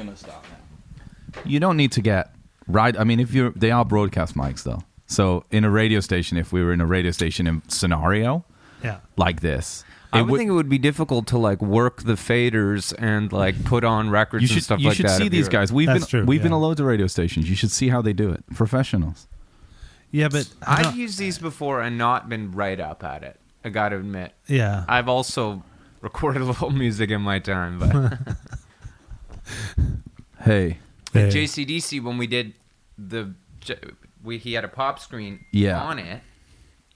gonna start now. You don't need to get right. I mean, they are broadcast mics though. So in a radio station, if we were in a radio station scenario, like this. I would think it would be difficult to like work the faders and like put on records and stuff like that. You should see these guys. We've been to loads of radio stations. You should see how they do it. Professionals. Yeah, but I've used these before and not been right up at it. I got to admit. Yeah. I've also recorded a little music in my time, but hey. JCDC when we did he had a pop screen on it.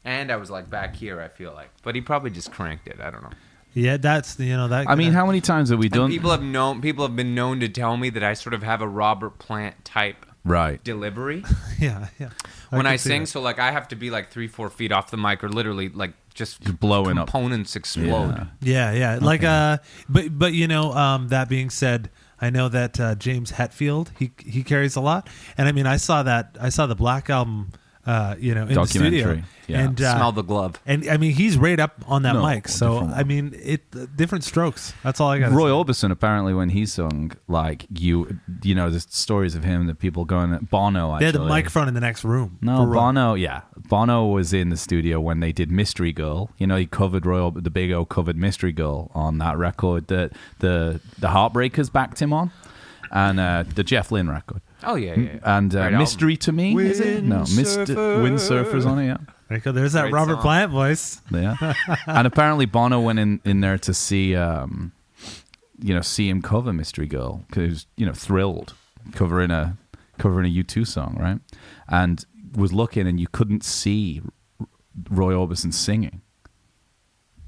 And I was like back here, I feel like, but he probably just cranked it. I don't know. Yeah, that's that. I mean, how many times have we done? People have been known to tell me that I sort of have a Robert Plant type delivery. Yeah. When I sing, so like I have to be like 3-4 feet off the mic, or literally like just blowing components explode. Yeah. Okay. Like but that being said, I know that James Hetfield he carries a lot, and I mean I saw the Black Album. In the studio, and smell the glove, and I mean he's right up on that mic. So I mean, different strokes. That's all I got. Roy Orbison apparently when he sung like there's stories of him that people going Bono. Actually, they had the microphone in the next room. No, Bono. Yeah, Bono was in the studio when they did Mystery Girl. He covered the Big O covered Mystery Girl on that record that the Heartbreakers backed him on, and the Jeff Lynne record. Oh, yeah. And Mystery to Me, is it? No, Windsurfer's on it, yeah. There's that Robert Plant voice. Yeah. And apparently Bono went in there to see him cover Mystery Girl because he was, thrilled covering a U2 song, right? And was looking and you couldn't see Roy Orbison singing.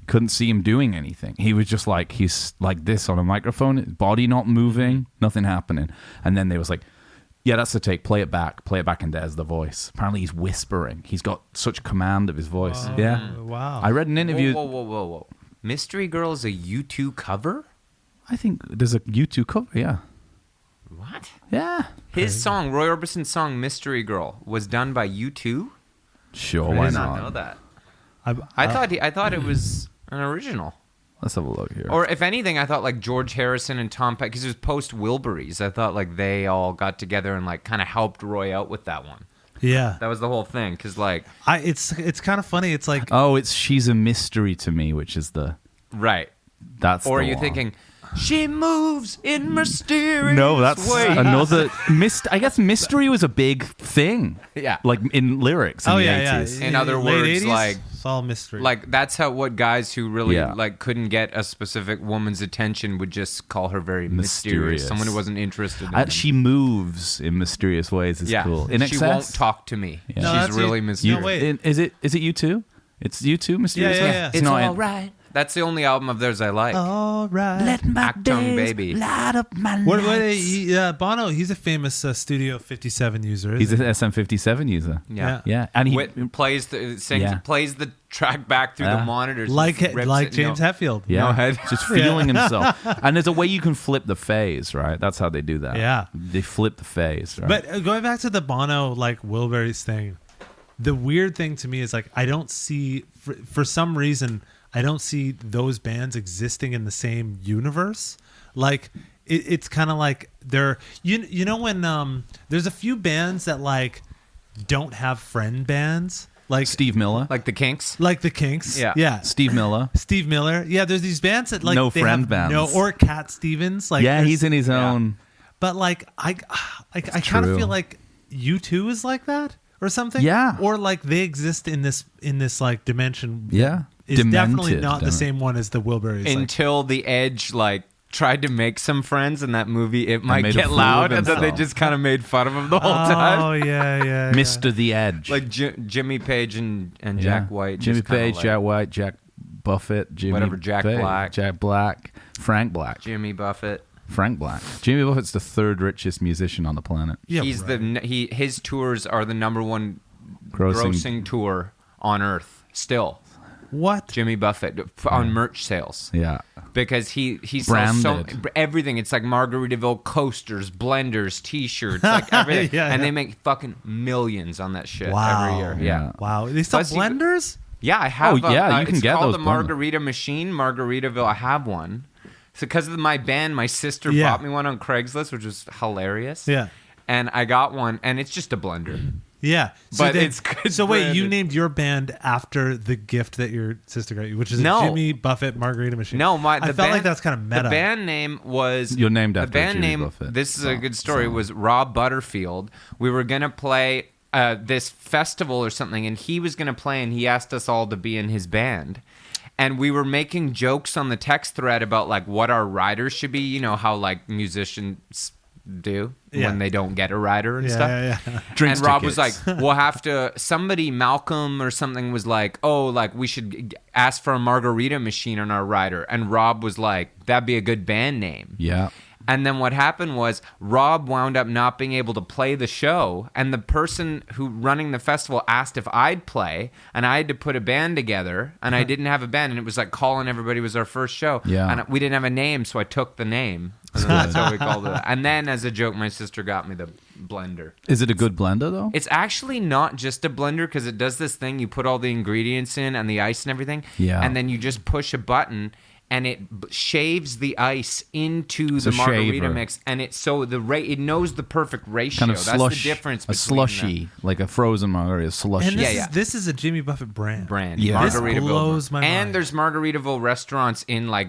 Couldn't see him doing anything. He was just like, he's like this on a microphone, his body not moving, nothing happening. And then they was like, yeah, that's the take. Play it back, and there's the voice. Apparently, he's whispering. He's got such command of his voice. Yeah. Wow. I read an interview. Whoa. Mystery Girl is a U2 cover? I think there's a U2 cover, yeah. What? Yeah. His song, Roy Orbison's song, Mystery Girl, was done by U2? Sure, why not? I did not know that. I thought it was an original. Let's have a look here. Or if anything, I thought like George Harrison and Tom Petty, because it was post Wilburys. I thought like they all got together and like kind of helped Roy out with that one. Yeah, that was the whole thing. Because like, it's kind of funny. It's like She's a Mystery to Me, which is the right. That's or the are you one. thinking she moves in mysterious No, that's ways. another. I guess mystery was a big thing. Yeah, like in lyrics. In the 80s. Yeah. In other words, 80s? like it's all mystery. Like that's what guys who really like couldn't get a specific woman's attention would just call her very mysterious. Someone who wasn't interested in them. She moves in mysterious ways is cool. In she won't talk to me. Yeah. She's really mysterious. No, wait. Is it U2? It's U2 mysterious. Yeah. It's all right. That's the only album of theirs I like. All right. Let my Actone Baby. Light up my nights. Bono, he's a famous Studio 57 user. He's an SM57 user. Yeah. And he plays the track back through the monitors. Like James Hetfield. Yeah. No head. Just feeling himself. And there's a way you can flip the phase, right? That's how they do that. Yeah. They flip the phase, right? But going back to the Bono, like Wilburys thing, the weird thing to me is like I don't see, for some reason, I don't see those bands existing in the same universe. Like it's kind of like they're you know when there's a few bands that like don't have friend bands, like Steve Miller, like the Kinks, yeah. Steve Miller, yeah. There's these bands that like no they friend have bands, or Cat Stevens, like he's in his own. But like I kind of feel like U2 is like that or something, or like they exist in this like dimension, It's definitely not the same one as the Wilburys. Until The Edge like tried to make some friends in that movie It Might Get Loud, and then they just kind of made fun of him the whole time. Oh yeah. Mr. The Edge. Like Jimmy Page and Jack White. Jimmy Page, Jack White, Jack Buffett, Jack Black, Frank Black. Jimmy Buffett. Frank Black. Jimmy Buffett's the third richest musician on the planet. Yeah, he's his tours are the number one grossing tour on Earth still. What? Jimmy Buffett on merch sales. Yeah. Because he sells everything. It's like Margaritaville coasters, blenders, T-shirts, like everything. And they make fucking millions on that shit every year. Yeah. Wow. They sell blenders? Yeah, I have. You can get those. It's called the Margarita Machine, Margaritaville. I have one. So because of my band, my sister bought me one on Craigslist, which was hilarious. Yeah. And I got one, and it's just a blender. Yeah. So but it's good. So wait, you named your band after the gift that your sister got you, which is a Jimmy Buffett margarita machine. No, I felt like that's kind of meta. The band name was... You're named after the band Jimmy name, Buffett. This is a good story, was Rob Butterfield. We were going to play this festival or something, and he was going to play, and he asked us all to be in his band. And we were making jokes on the text thread about like what our riders should be. You know how like musicians do when they don't get a rider and stuff. Drinks and Rob tickets. was like, we'll have to, somebody, Malcolm or something was like, oh, like we should ask for a margarita machine on our rider. And Rob was like, that'd be a good band name. Yeah. And then what happened was Rob wound up not being able to play the show, and the person who running the festival asked if I'd play, and I had to put a band together, and I didn't have a band, and it was like Calling Everybody was our first show. Yeah. And we didn't have a name, so I took the name. And that's what we called it. And then as a joke, my sister got me the blender. Is it a good blender though? It's actually not just a blender because it does this thing. You put all the ingredients in and the ice and everything, and then you just push a button, and it shaves the ice into the margarita mix, and it knows the perfect ratio. Kind of That's the difference between a slushy, like a frozen margarita, slushy. And this is a Jimmy Buffett brand. Yeah. Margaritaville. This blows my mind. And there's Margaritaville restaurants in like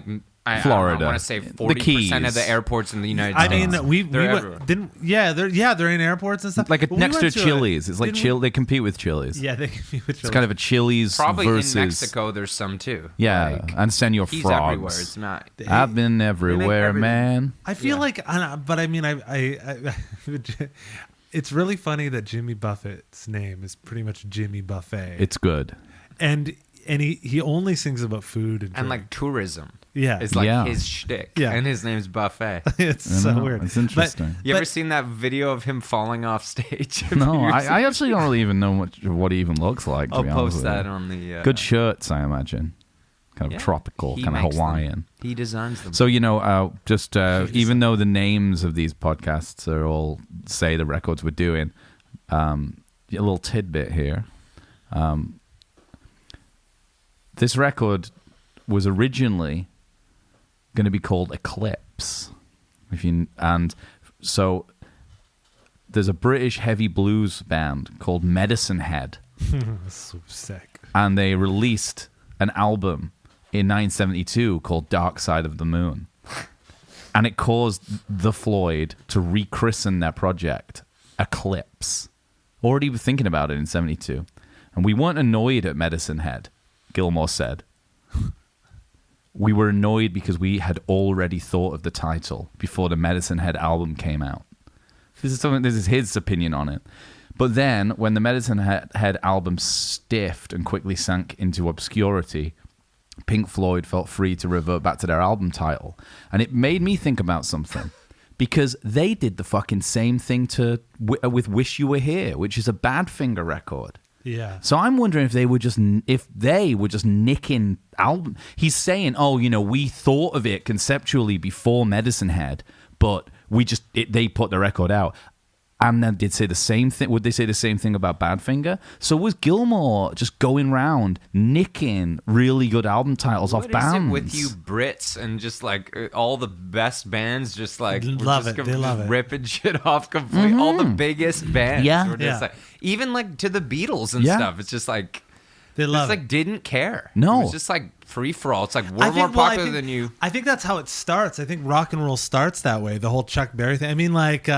Florida. I want to say 40% of the airports in the United States. I mean, we everywhere. they're in airports and stuff. Like next to Chili's. It's like they compete with Chili's. Yeah, they compete with Chili's. It's kind of a Chili's Probably versus... in Mexico, there's some too. Yeah, like, and Senor he's Frogs. everywhere. It's not. I've been everywhere, man. I feel like, but I mean, I it's really funny that Jimmy Buffett's name is pretty much Jimmy Buffet. It's good. And he only sings about food and like tourism. Yeah. It's like his shtick. Yeah. And his name's Buffet. It's so weird. It's interesting. You ever seen that video of him falling off stage? No, I actually don't really even know what he even looks like. I'll post that on the... Good shirts, I imagine. Kind of tropical, kind of Hawaiian. He designs them. So, even though the names of these podcasts are all, say, the records we're doing, a little tidbit here. This record was originally going to be called Eclipse. So there's a British heavy blues band called Medicine Head. So sick. And they released an album in 1972 called Dark Side of the Moon. And it caused the Floyd to rechristen their project Eclipse. Already thinking about it in 72. And we weren't annoyed at Medicine Head, Gilmour said. We were annoyed because we had already thought of the title before the Medicine Head album came out. This is his opinion on it. But then, when the Medicine Head album stiffed and quickly sank into obscurity, Pink Floyd felt free to revert back to their album title. And it made me think about something. Because they did the fucking same thing with Wish You Were Here, which is a Badfinger record. Yeah. So I'm wondering if they were just nicking album. He's saying, we thought of it conceptually before Medicine Head, but they put the record out. And then did say the same thing. Would they say the same thing about Badfinger? So was Gilmour just going around nicking really good album titles off bands? What is it with you Brits and just like all the best bands just like They love it. ripping shit off completely. All the biggest bands. Yeah. Were just like, even like to the Beatles and stuff. It's just like they love it. Like didn't care. No. It was just like free for all. It's like we're more popular than you. I think that's how it starts. I think rock and roll starts that way. The whole Chuck Berry thing. I mean, like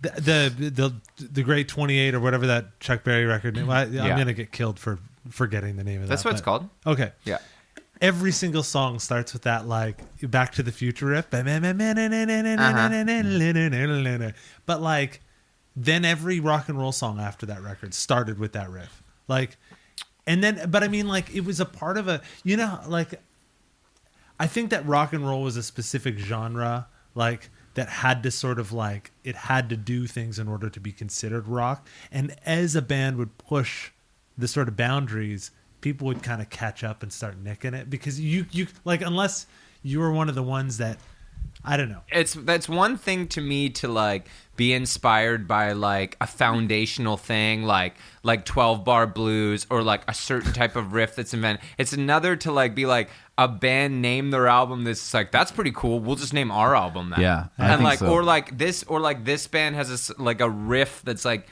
the Great 28 or whatever that Chuck Berry record name. I'm gonna get killed for forgetting the name of that. That's what it's called. Okay. Yeah. Every single song starts with that like Back to the Future riff. But like then every rock and roll song after that record started with that riff. Like and then but I mean like it was a part of a like I think that rock and roll was a specific genre like that had to sort of like it had to do things in order to be considered rock. And as a band would push the sort of boundaries, people would kind of catch up and start nicking it because you like unless you were one of the ones that I don't know. That's one thing to me to like be inspired by like a foundational thing like 12-bar blues or like a certain type of riff that's invented. It's another to like be like a band name their album that's like that's pretty cool. We'll just name our album that. Yeah, I and think like so. or like this band has like a riff that's like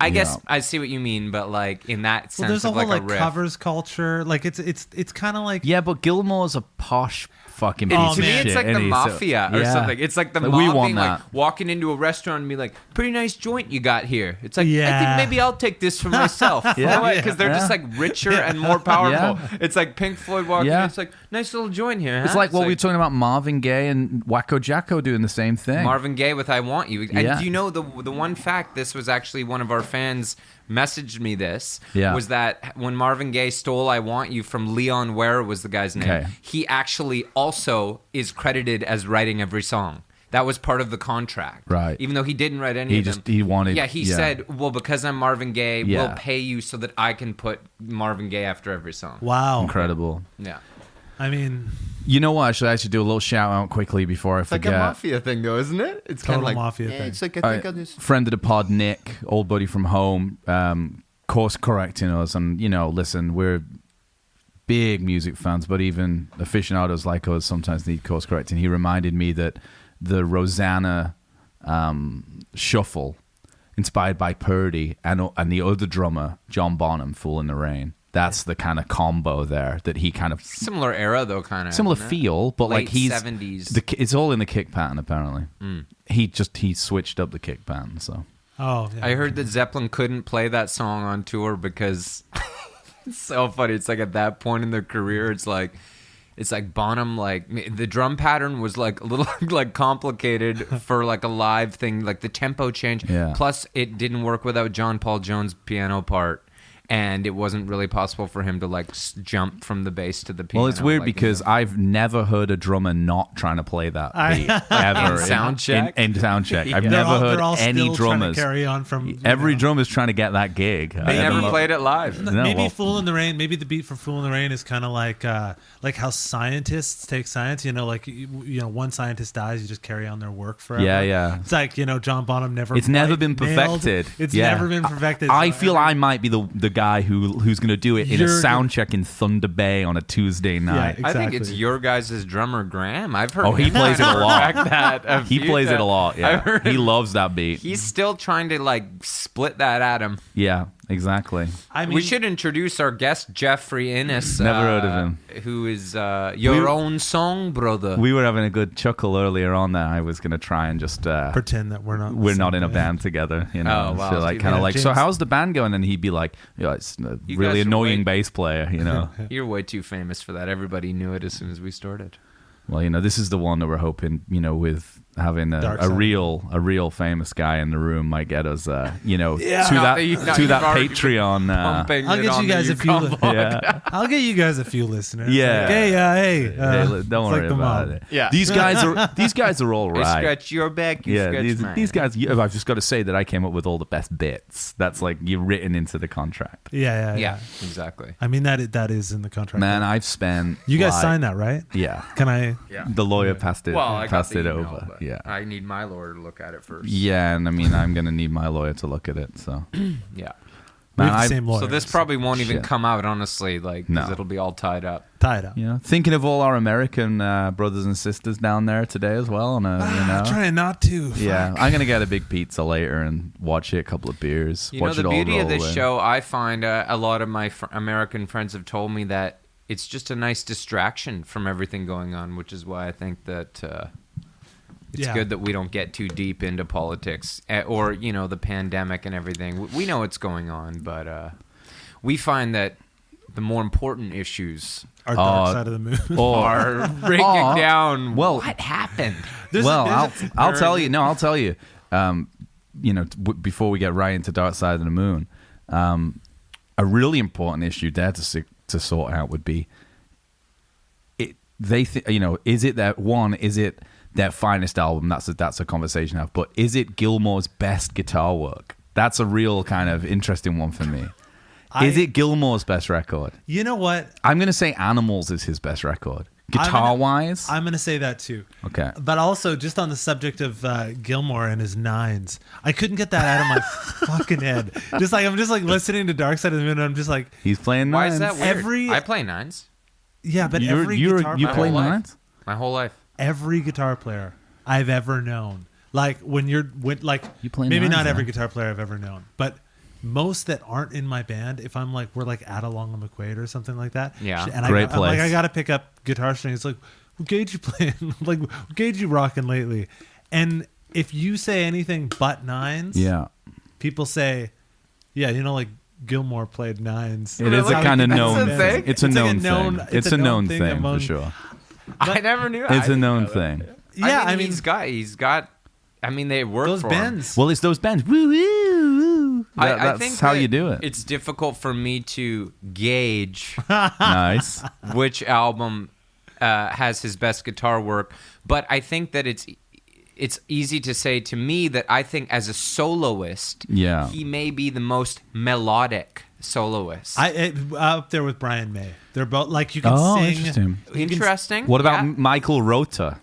I guess I see what you mean, but like in that sense, Well, there's a of whole like like a riff. covers culture. Like it's kind of like Yeah, but Gilmore's a posh fucking And piece to of me, shit. it's like the isn't he? So- mafia or yeah. something. It's like the Like, mob we want being like that. walking into a restaurant and be like, "Pretty nice joint you got here." It's like I Yeah. think maybe I'll take this for myself. Yeah. Because they're just Yeah. like richer and more powerful. Yeah. It's like Pink Floyd walking. Yeah. in. It's like nice little joint here. It's huh? like what we were talking about Marvin Gaye and Wacko Jacko doing the same thing. Marvin Gaye with "I Want You." And Yeah. do you know the one fact? This was actually one of our fans messaged me. This Yeah. was that when Marvin Gaye stole "I Want You" from Leon Ware was the guy's name. Okay. He actually also is credited as writing every song. That was part of the contract, Right. Even though he didn't write any He of them. just- he wanted- Yeah, he yeah. said, "Well, because I'm Marvin Gaye, Yeah. we'll pay you so that I can put Marvin Gaye after every song." wow. Incredible. Yeah, I mean, You know what? I should do a little shout out quickly before I it's like forget. a mafia thing, though, isn't it? It's Total kind of like mafia thing. It's like I All think right, I'll just. friend of the pod, Nick, old buddy from home, course correcting us, and listen, we're big music fans, but even aficionados like us sometimes need course correcting. He reminded me that the Rosanna shuffle, inspired by Purdy, and the other drummer, John Bonham, "Fool in the Rain." That's the kind of combo there that he kind of Similar era, though, kind of similar feel, but like Late he's 70s. It's all in the kick pattern apparently. He switched up the kick pattern, so. oh, yeah. I heard that Zeppelin couldn't play that song on tour because it's so funny. It's like at that point in their career, it's like Bonham, like the drum pattern was like a little like complicated for like a live thing, like the tempo change. Yeah. Plus, it didn't work without John Paul Jones' piano part. And it wasn't really possible for him to like jump from the bass to the piano. Well, it's weird like, because I've never heard a drummer not trying to play that beat ever In sound check? In sound check, I've Yeah. never they're heard all any still trying to drummers. carry on from Every drummer's trying to get that gig. they never played it live. No, maybe well- "Fool in the Rain." Maybe the beat for "Fool in the Rain" is kind of like how scientists take science. Like one scientist dies, you just carry on their work forever. Yeah, yeah. It's like John Bonham never. It's never been nailed- perfected. It's Yeah. never been perfected. I So feel every- I might be the guy who's going to do it in a You're sound check in Thunder Bay on a Tuesday night. Yeah, I think it's Exactly. your guys' drummer Graham. I've heard. Oh, he him plays it a lot. perfect that a He few plays it a times. lot. I've Yeah, heard he him. loves that beat. He's still trying to like split that at him. Yeah, exactly. I mean, We should introduce our guest Jeffrey Innes. Never heard of him. Who is your own song brother? We were having a good chuckle earlier on that I was going to try and just pretend that we're not. not in a band together, Oh, wow. So like So kind of yeah, like, so James- how's the band going? And he'd be like, it's a You really guys are annoying way- bass player, You're way too famous for that. Everybody knew it as soon as we started. Well, this is the one that we're hoping, with having a Dark side. real famous guy in the room might get us, to Not that that you've Patreon. Pumping I'll it get on you the guys a few. Yukon blog. Yeah. I'll get you guys a few listeners. Yeah. Like, hey, Hey, don't it's worry like the about mob. it. Yeah. These guys are all I right. scratch your back, you Yeah, scratch mine. these guys. I've just got to say that I came up with all the best bits. That's like you're written into the contract. Yeah. Yeah, exactly. I mean that is in the contract. Man, I've spent. you guys like- signed that, right? Yeah. Can I? Yeah. The lawyer passed it. Well, I got passed the it email, over. but Yeah. I need my lawyer to look at it first. Yeah, and I mean, I'm gonna need my lawyer to look at it. So, Yeah. We man, have the I've- same lawyer. So this probably won't even Shit. come out, honestly, like, 'cause No. it'll be all tied up. tied up. thinking of all our American brothers and sisters down there today as well. On Trying not to. yeah, Fuck. I'm gonna get a big pizza later and watch it, a couple of beers. You know, watch the it all beauty of roll this in. show, I find a lot of my American friends have told me that it's just a nice distraction from everything going on, which is why I think that it's Yeah. good that we don't get too deep into politics or, the pandemic and everything. We know what's going on, but we find that the more important issues Our dark side of the moon. are breaking Oh, down well- what happened. I'll tell you. No, I'll tell you. Before we get right into Dark Side of the Moon, a really important issue there to sort out would be, is it that one? Is it their finest album? That's a conversation to have. But is it Gilmore's best guitar work? That's a real kind of interesting one for me. Is it Gilmore's best record? You know what? I'm going to say Animals is his best record. Guitar-wise? I'm going to say that too. Okay. But also, just on the subject of Gilmore and his nines, I couldn't get that out of my fucking head. I'm just like listening to Dark Side of the Moon, and I'm just like, He's playing Why nines. is that weird? I play nines yeah, but You My play whole life. nines? my whole life. every guitar player I've ever known, like You play maybe nines, not every huh? guitar player I've ever known, but most that aren't in my band, if I'm like, we're like at Along the Equator or something like that. Yeah. And Great I'm like, place. I got to pick up guitar strings. It's like, what gauge you playing? Like, what gauge you rocking lately? And if you say anything but nines, Yeah. people say, yeah, like Gilmore played nines. It is a kind of known a thing. thing? It's a It's like known a known- thing. it's It's a a known known thing thing for among- sure. I never knew. It's a known thing. Yeah, I mean, he's got. I mean, they work those for bends. Well, it's those bands. Woo, woo, woo. I That's think how that you do it. It's difficult for me to gauge Nice. which album has his best guitar work, but I think that it's easy to say to me that I think as a soloist, Yeah. he may be the most melodic soloist. Up there with Brian May. They're both like, you can Oh, sing. interesting. Interesting. What about Yeah. Michael Rota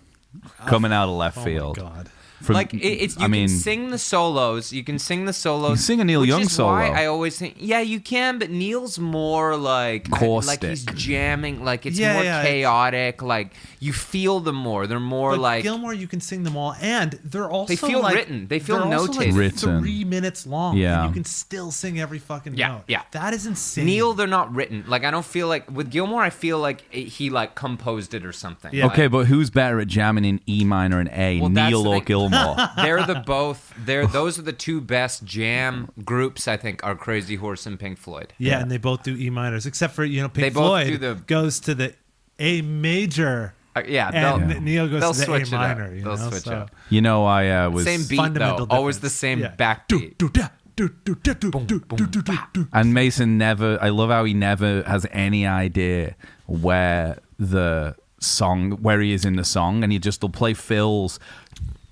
coming out of left Oh field? my God. From- Like you can sing the solos. You can sing the solos. You can sing a Neil which Young is solo. Why I always think, yeah, you can, but Neil's more like Caustic. like he's jamming. Like it's Yeah, more yeah, chaotic. Like you feel them more. They're more But like Gilmore, you can sing them all, and they're also feel like, written. They feel they're also like notated. Written. 3 minutes long. Yeah. And you can still sing every fucking Yeah, note. yeah. That is insane. Neil. They're not written. Like I don't feel like with Gilmore. I feel like he like composed it or something. Yeah. Okay, but who's better at jamming in E minor and A, Well, that's Neil the or thing. Gilmore? Those are the two best jam groups. I think are Crazy Horse and Pink Floyd. Yeah, and they both do E minors, except for Pink They both Floyd do the- goes to the A major, Yeah, and Neil goes they'll to the A switch it up. minor. They'll switch so. up. You know, I was Same beat fundamental though. Always the difference. same Yeah. backbeat. And Mason never. I love how he never has any idea where he is in the song, and he'll play fills,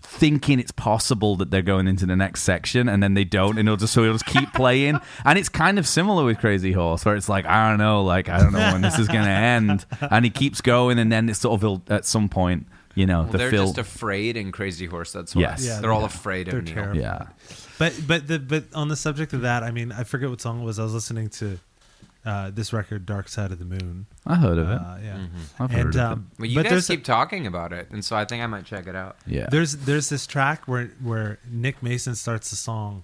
thinking it's possible that they're going into the next section, and then they don't, and he'll just keep playing. And it's kind of similar with Crazy Horse, where it's like I don't know when this is going to end, and he keeps going, and then it's sort of at some point, They're just afraid in Crazy Horse. That's why. Yes. Yeah, they're all afraid they're of Neil. terrible. Yeah. But on the subject of that, I mean, I forget what song it was. I was listening to this record, Dark Side of the Moon. I heard of it. Yeah, I've heard of it. Well, you but guys there's keep talking about it, and so I think I might check it out. Yeah. there's this track where Nick Mason starts the song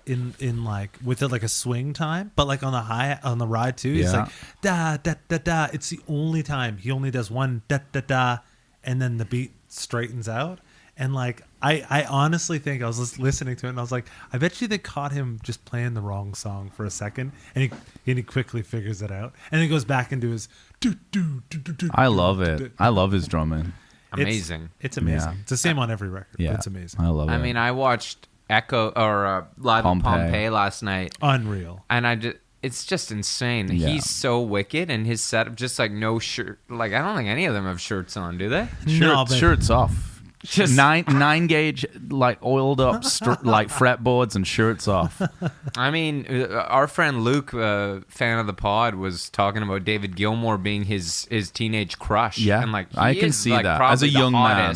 in like with it like a swing time, but like on the ride too. He's Yeah. like da da da da. It's the only time he only does one da da da, and then the beat straightens out. And like I honestly think I was just listening to it and I was like, I bet you they caught him just playing the wrong song for a second, and he quickly figures it out, and he goes back into his do do do do do. I love it. I love his drumming. Amazing. It's amazing. Yeah. It's the same on every record. Yeah, But it's amazing. I love it. I mean, I watched Echo or Live Pompeii. at Pompeii last night, Unreal. and it's just insane. Yeah. He's so wicked, and his setup just like no shirt. Like I don't think any of them have shirts on, do they? No, but- shirts off. Just- nine gauge, like oiled up, like fretboards and shirts off. I mean, our friend Luke, fan of the pod, was talking about David Gilmour being his teenage crush. Yeah, and like I he can is, see like, that. probably As a young man.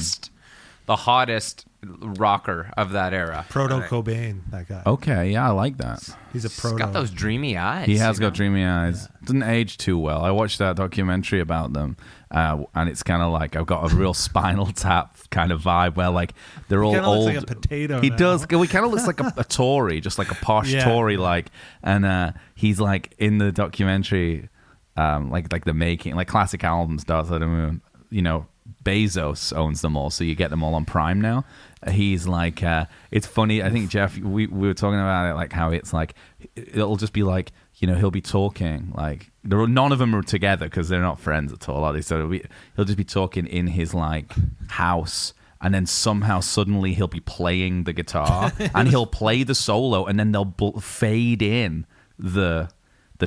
the hottest rocker of that era. Proto Cobain, that guy. Okay, yeah, I like that. He's a He's proto. got those dreamy eyes. He has you know? got dreamy eyes. Doesn't age too well. I watched that documentary about them, and it's kind of like I've got a real Spinal Tap kind of vibe where like they're all kinda old. looks like a potato He now. does. He kind of looks like a Tory, just like a posh Yeah. Tory, like. And he's like in the documentary, like the making, like classic albums, Dark Side of the Moon. You know, Bezos owns them all, so you get them all on Prime now. He's like, it's funny. I think Jeff, we were talking about it, like how it's like, it'll just be like, he'll be talking like none of them are together because they're not friends at all, are they? So he'll just be talking in his like house, and then somehow suddenly he'll be playing the guitar and he'll play the solo, and then they'll fade in the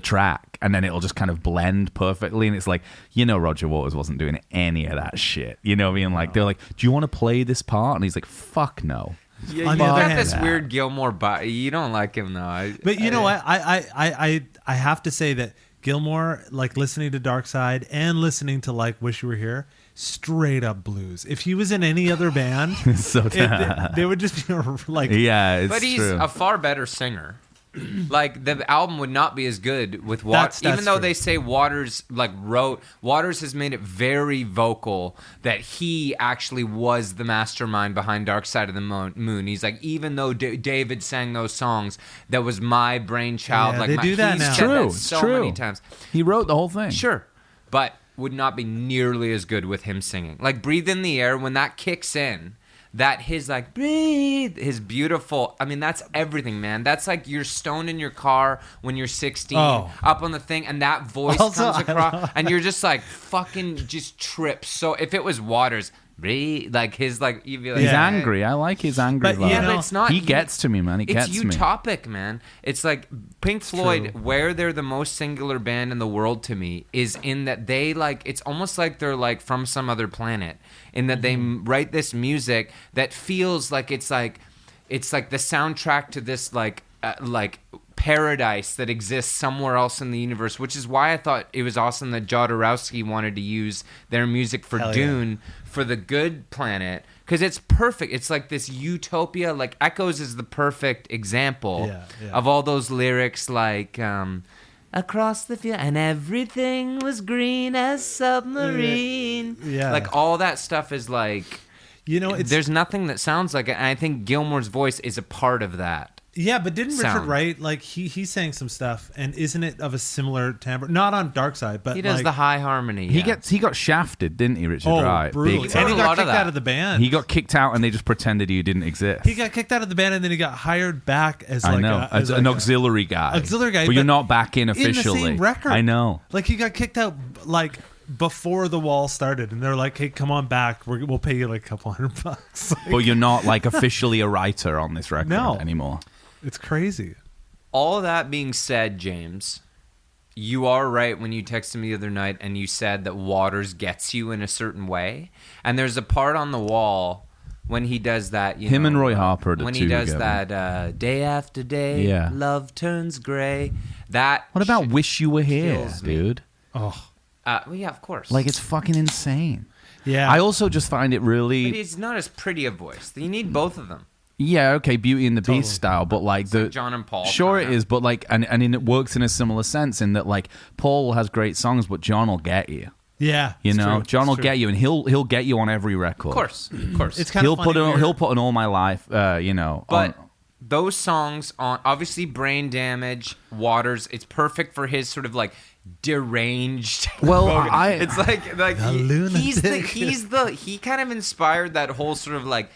track, and then it'll just kind of blend perfectly. And it's like, Roger Waters wasn't doing any of that shit. You know what I mean? Like, they're like, do you want to play this part? And he's like, fuck no. Yeah, On you the other got hand- this weird Gilmore body. You don't like him though. But you know what? I have to say that Gilmour, like listening to Dark Side and listening to like Wish You Were Here, straight up blues. If he was in any other band, So they would just be like, yeah, it's But he's true. a far better singer. Like the album would not be as good with Waters, That's even though true. they say Waters Waters has made it very vocal that he actually was the mastermind behind Dark Side of the Moon. He's like, even though David sang those songs, that was my brainchild. Yeah, like they my, do that he's now. said that It's so true. many times. He wrote the whole thing. Sure, but would not be nearly as good with him singing. Like Breathe in the Air, when that kicks in, that his like breathe, his beautiful, I mean, that's everything, man. That's like you're stoned in your car when you're 16, up on the thing, and that voice Also, comes across, and you're just like fucking just trips. So if it was Waters, breathe, like his like, you'd be like, He's Yeah. angry. I like his angry But, vibe. you yeah, know, but it's not. He gets to me, man. He It's gets me. utopic, man. It's like Pink Floyd, true. where they're the most singular band in the world to me, is in that they like, it's almost like they're like from some other planet, in that they write this music that feels like it's like the soundtrack to this like paradise that exists somewhere else in the universe, which is why I thought it was awesome that Jodorowsky wanted to use their music for Hell yeah. Dune for the good planet, because it's perfect. It's like this utopia. Like Echoes is the perfect example Yeah. of all those lyrics, like across the field and everything was green as submarine. Yeah. Like all that stuff is like, you know, it's there's nothing that sounds like it. And I think Gilmour's voice is a part of that. yeah. But didn't Richard sound. Wright like he sang some stuff, and isn't it of a similar timbre? Not on Dark Side, but He does like, the high harmony. He yeah. got shafted, didn't he, Richard Wright? brutally. Big And he time. A lot got of kicked that. out of the band. He got kicked out, and they just pretended he didn't exist. He got kicked out of the band, and then he got hired back as I like know, as an like auxiliary guy. Auxiliary guy, but you're but not back in in the officially. same record. I know. Like he got kicked out like before the wall started, and they're like, "Hey, come on back. We'll pay you like a couple $100." Like, But you're not like officially a writer on this record No. anymore. it's crazy. All that being said, James, you are right when you texted me the other night and you said that Waters gets you in a certain way. And there's a part on the wall when he does that. Him and Roy Harper are the when two he does together. that day after day, Yeah. love turns gray. That. What about shit Wish You Were Here, kills me. dude? Oh, Well, yeah, of course. Like, it's fucking insane. yeah. I also just find it but really... it's not as pretty a voice. You need both of them. Yeah, okay, Beauty and the Totally. Beast style, but like the... Like John and Paul. Sure kinda. it is, but like... And it works in a similar sense in that, like, Paul has great songs, but John will get you. yeah. You it's know? true. John It's will true. get you, and he'll get you on every record. Of course. Of course. It's kind of funny. He'll put an All My Life, you know... But on, those songs on obviously Brain Damage, Waters, it's perfect for his sort of like deranged. Well, vocal. I- it's like The lunatic. he kind of inspired that whole sort of like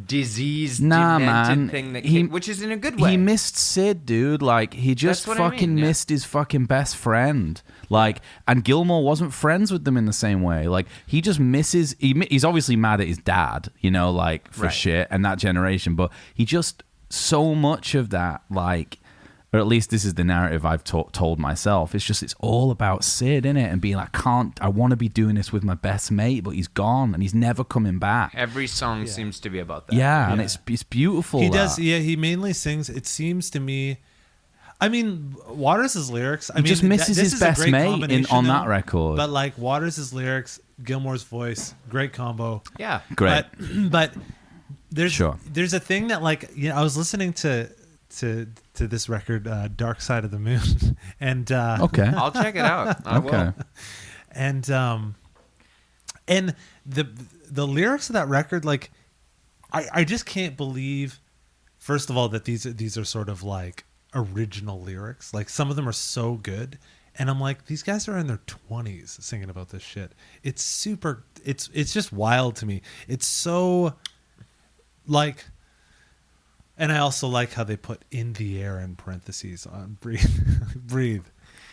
diseased, Nah, demented man. thing that He- which is in a good way. He missed Sid, dude. Like, he just That's what I fucking mean, yeah. missed his fucking best friend. Like, and Gilmour wasn't friends with them in the same way. Like, he just misses... He's obviously mad at his dad, you know, like, for Right. shit and that generation. But he just... So much of that, like... Or at least this is the narrative I've told myself. It's just, it's all about Sid, innit? And being like, I want to be doing this with my best mate, but he's gone and he's never coming back. Every song seems to be about that. Yeah, and Yeah. it's beautiful. He that. does. Yeah, he mainly sings. It seems to me. I mean, Waters' lyrics. I He mean, just misses this his is a best great mate combination, on that though. record. But like Waters' lyrics, Gilmour's voice, great combo. Yeah. Great. But there's Sure. there's a thing that like I was listening to this record, Dark Side of the Moon, and Okay. I'll check it out. I Okay. will. and the lyrics of that record, like I just can't believe, first of all, that these are sort of like original lyrics. Like some of them are so good, and I'm like, these guys are in their 20s singing about this shit. It's super. It's just wild to me. It's so like. And I also like how they put "in the air" in parentheses on breathe, breathe,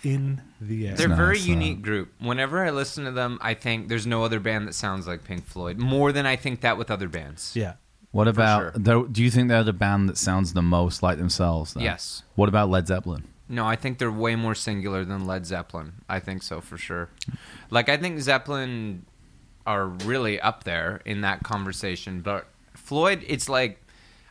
in the air. They're a very nice, unique group. Whenever I listen to them, I think there's no other band that sounds like Pink Floyd more than I think that with other bands. Yeah. What about... sure. Do you think they're the band that sounds the most like themselves? Then? Yes. What about Led Zeppelin? No, I think they're way more singular than Led Zeppelin. I think so for sure. Like I think Zeppelin are really up there in that conversation, but Floyd, it's like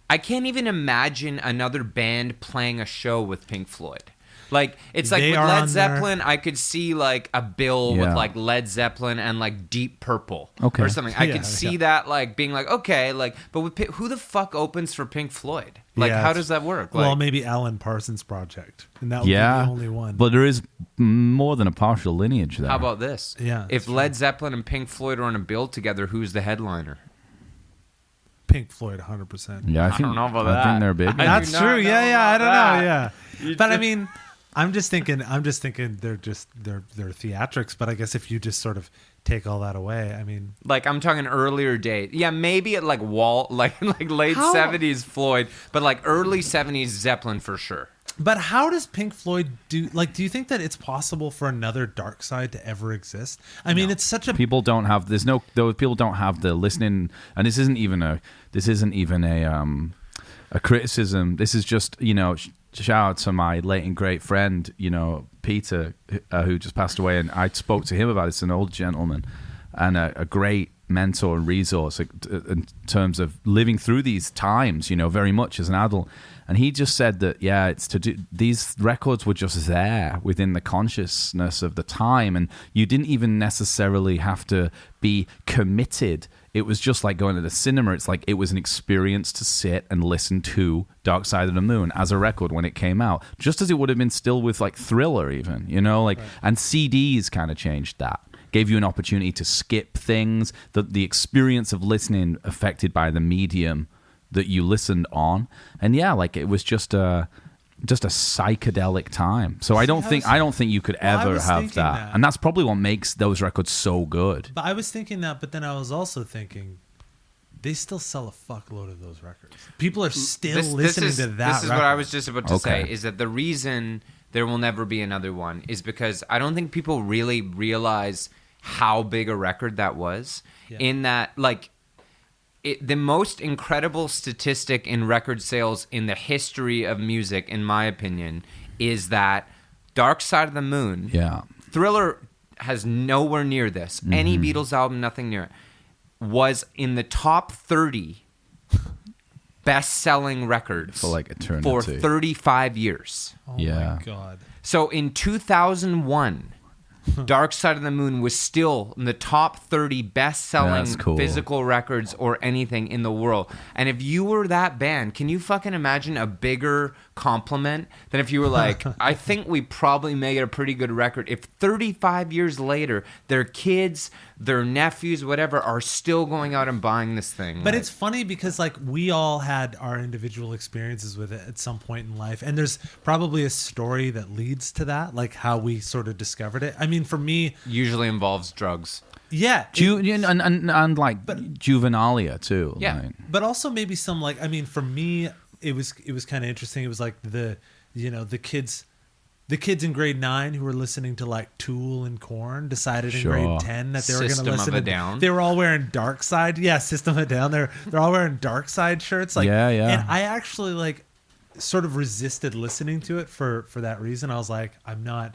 I can't even imagine another band playing a show with Pink Floyd. Like it's like They with are Led on Zeppelin, I could see like a bill with Yeah. like Led Zeppelin and like Deep Purple Okay. or something. I Yeah, could see yeah. that like being like okay, like but with who the fuck opens for Pink Floyd? Like Yeah, how it's- does that work? Well, Like, maybe Alan Parsons Project, and that would Yeah, be the only one. but there is more than a partial lineage there. how about this? Yeah, if it's true. Led Zeppelin and Pink Floyd are on a bill together, who's the headliner? Pink Floyd, 100%. Yeah, I think don't know about I that. think they're big. I do That's not true. know Yeah, yeah. I about don't that. know. Yeah, You but I just- mean, I'm just thinking they're theatrics. But I guess if you just sort of take all that away, I mean, Like I'm talking earlier date. Yeah, maybe at like like late How- 70s Floyd, but like early 70s Zeppelin for sure. but how does Pink Floyd do? Like, do you think that it's possible for another Dark Side to ever exist? I mean, it's such a People don't have those people don't have the listening, and this isn't even a criticism. This is just shout out to my late and great friend Peter who just passed away, and I spoke to him about this. An old gentleman and a great mentor and resource in terms of living through these times, very much as an adult. And he just said that, yeah, it's to do, these records were just there within the consciousness of the time, and you didn't even necessarily have to be committed. It was just like going to the cinema. It's like it was an experience to sit and listen to Dark Side of the Moon as a record when it came out, just as it would have been still with like Thriller even, and CDs kind of changed that. Gave you an opportunity to skip things, the experience of listening affected by the medium that you listened on. And yeah, like it was just a psychedelic time. So I don't think you could Well, I ever was have thinking that. And that's probably what makes those records so good. But I was thinking that, but then I was also thinking they still sell a fuckload of those records. People are still listening to that. This is what I was just about to say, Okay. is that the reason there will never be another one is because I don't think people really realize how big a record that was. Yeah. In that, like, the most incredible statistic in record sales in the history of music, in my opinion, is that Dark Side of the Moon, Yeah. Thriller has nowhere near this. Any Beatles album, nothing near it, was in the top 30 best-selling records For, like, eternity. for 35 years. Oh Yeah. my god. So in 2001, Dark Side of the Moon was still in the top 30 best-selling That's cool. physical records or anything in the world. And if you were that band, can you fucking imagine a bigger compliment than if you were like, I think we probably made a pretty good record. If 35 years later, their kids, their nephews, whatever, are still going out and buying this thing. But like- it's funny because like we all had our individual experiences with it at some point in life, and there's probably a story that leads to that, like how we sort of discovered it. I mean, for me, usually involves drugs. yeah, And like Juvenalia too. Yeah. like. but also maybe some like, I mean, for me, it was kind of interesting. It was like the kids in grade 9 who were listening to like Tool and Korn decided in Sure. grade 10 that they were going to System of listen a to Down. They were all wearing Dark Side. Yeah, System of a Down. They're all wearing Dark Side shirts. Like, Yeah, yeah. And I actually like sort of resisted listening to it for that reason. I was like, I'm not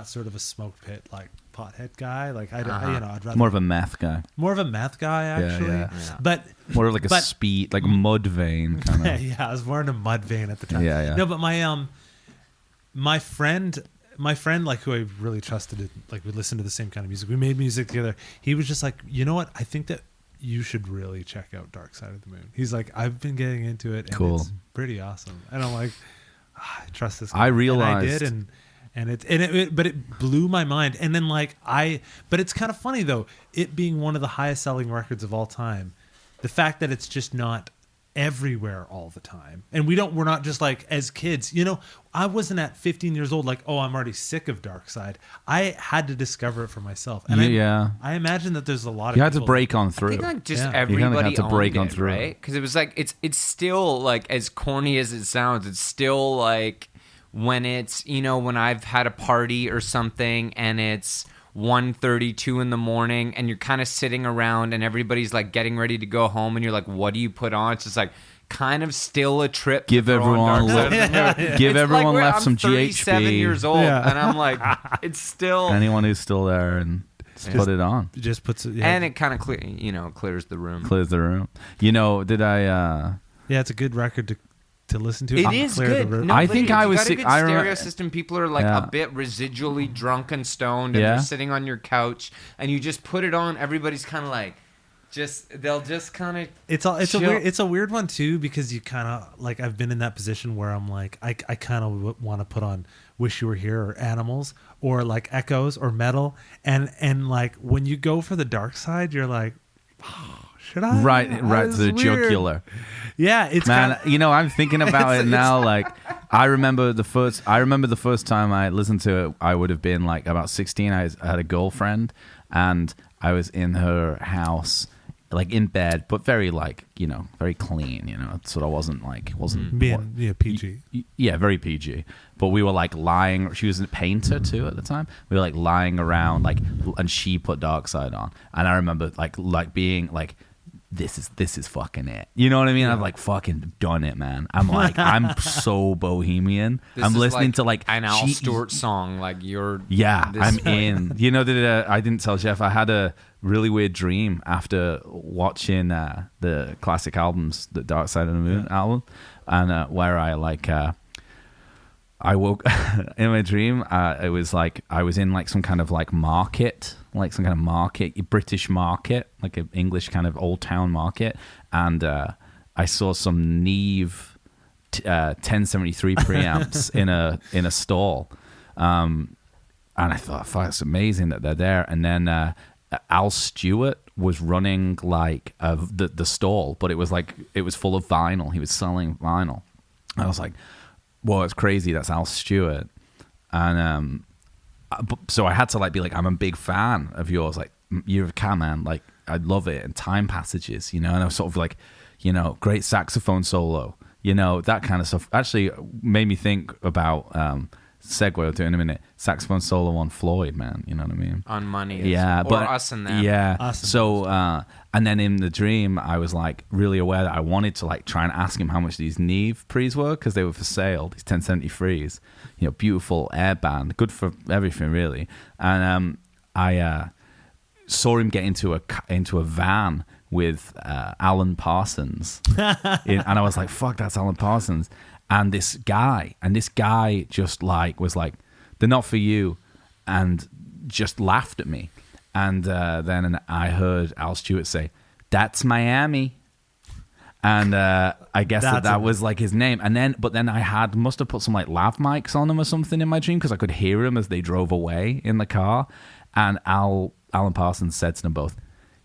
sort of a smoke pit like pothead guy. Like I don't, I'd rather More of a meth guy. more of a meth guy actually. yeah. Yeah. But More of like a But- speed, like mud vein kind of. yeah, I was wearing a mud vein at the time. Yeah, yeah. No, but my friend, like who I really trusted, like we listened to the same kind of music. We made music together. He was just like, you know what? I think that you should really check out Dark Side of the Moon. He's like, I've been getting into it, and Cool. it's pretty awesome. And I'm like, I trust this guy. I realized- and I did, but it blew my mind. And then but it's kind of funny though, it being one of the highest selling records of all time, the fact that it's just not everywhere all the time, and we're not just like as kids, I wasn't at 15 years old like, oh, I'm already sick of Dark Side. I had to discover it for myself, and Yeah. I imagine that there's a lot of You had to people break on I through. think like just Yeah. You kinda everybody had to break owned on it, through. right? Because it was like it's still like as corny as it sounds. It's still like when it's when I've had a party or something and it's 1:32 in the morning and you're kind of sitting around and everybody's like getting ready to go home and you're like, what do you put on? It's just like kind of still a trip. to Give throw on everyone Dark Side of the Moon. give It's everyone like left I'm some 37 GHB. years old Yeah. and I'm like, it's still. Anyone who's still there and put it on. It just puts it, yeah. And it kind of clears the room. Clears the room. Did I Yeah, it's a good record to to listen to. It I'll is clear good. the ver- No, I but think if I you was got a sick- good I stereo remember- system. People are like Yeah. a bit residually drunk and stoned, and Yeah. they're sitting on your couch, and you just put it on. Everybody's kind of like, they'll just kind of. It's a chill. weird one too, because you kind of like, I've been in that position where I'm like, I kind of want to put on Wish You Were Here or Animals or like Echoes or metal, and like when you go for the dark side, you're like, oh, should I? Right to This the is weird. jugular. Yeah, it's Man, kinda, I'm thinking about it now. Like, I remember the first time I listened to it. I would have been like about 16. I had a girlfriend, and I was in her house, like in bed, but very like very clean. So I wasn't being PG. Yeah, very PG. But we were like lying. She was a painter too at the time. We were like lying around, like, and she put Dark Side on, and I remember like being like, this is fucking it. You know what I mean? I've like fucking done it, man. I'm like, I'm so bohemian. This I'm is listening to like an Al Stewart song. Like you're. Yeah, this I'm way. in. I didn't tell Jeff. I had a really weird dream after watching the classic albums, the Dark Side of the Moon album, and where I like. I woke in my dream. It was like I was in like some kind of like market, British market, like an English kind of old town market, and I saw some Neve 1073 preamps in a stall, and I thought, "Fuck, it's amazing that they're there." And then Al Stewart was running like the stall, but it was full of vinyl. He was selling vinyl. I was like, "Whoa, it's crazy! That's Al Stewart." And so I had to like be like, "I'm a big fan of yours. Like, you're a cat man. Like, I love it." And Time Passages, and I was sort of like, great saxophone solo, that kind of stuff. Actually, made me think about segue I'll do in a minute. Saxophone solo on Floyd, man. You know what I mean? On Money. Yeah, or but Us and Them. Yeah. Us and So and then in the dream, I was like really aware that I wanted to like try and ask him how much these Neve pre's were, because they were for sale. These 1073s, beautiful air band, good for everything really. And I saw him get into a van with Alan Parsons, and I was like, "Fuck, that's Alan Parsons." And this guy just like was like, "They're not for you," and just laughed at me. And then I heard Al Stewart say, "That's Miami," and I guess that was like his name. And then, but then must have put some like lav mics on him or something in my dream, because I could hear him as they drove away in the car. And Alan Parsons said to them both,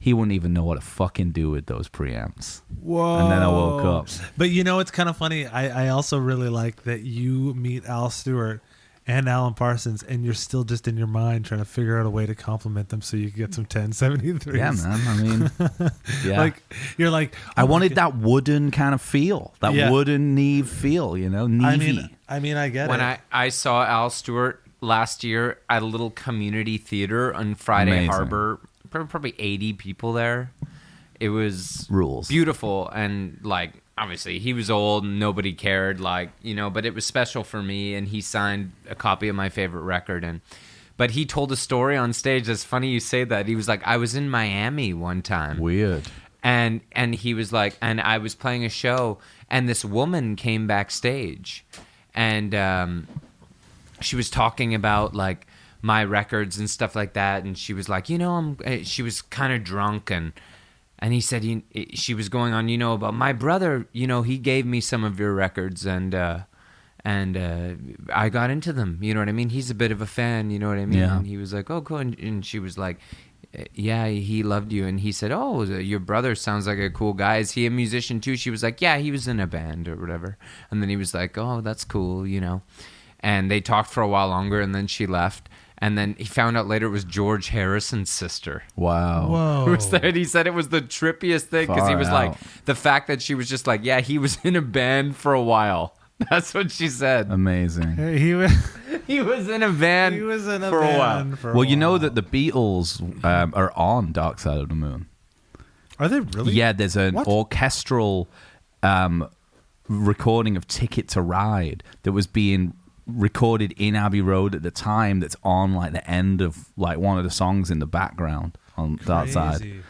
he wouldn't even know what to fucking do with those preamps. Whoa. And then I woke up. But it's kind of funny. I also really like that you meet Al Stewart and Alan Parsons, and you're still just in your mind trying to figure out a way to compliment them so you can get some 1073s. Yeah, man. I mean, yeah. Like, you're like, I wanted that wooden kind of feel, that wooden Neve feel, Neve-y. I mean, I get When it. I saw Al Stewart last year at a little community theater on Friday Amazing. Harbor, probably 80 people there. It was Rules. beautiful, and like obviously he was old and nobody cared, like, but it was special for me, and he signed a copy of my favorite record. But he told a story on stage. It's funny you say that. He was like, I was in Miami one time. Weird. And he was like, and I was playing a show, and this woman came backstage, and she was talking about like my records and stuff like that, and she was like, she was kind of drunk, and he said she was going on, about my brother, he gave me some of your records, and I got into them, you know what I mean? He's a bit of a fan, you know what I mean? Yeah. And he was like, oh, cool. And she was like, yeah, he loved you. And he said, oh, your brother sounds like a cool guy. Is he a musician too? She was like, yeah, he was in a band or whatever. And then he was like, oh, that's cool, And they talked for a while longer, and then she left. And then he found out later it was George Harrison's sister. Wow. Whoa. Who was there. And he said it was the trippiest thing, because he Far was out. like, the fact that she was just like, yeah, he was in a band for a while. That's what she said. Amazing. He was, He was in a band he was in a for a while. band for a Well, you know while. that the Beatles are on Dark Side of the Moon. Are they really? Yeah, there's an What? orchestral recording of Ticket to Ride that was being recorded in Abbey Road at the time, that's on like the end of like one of the songs in the background on Dark Side. Crazy.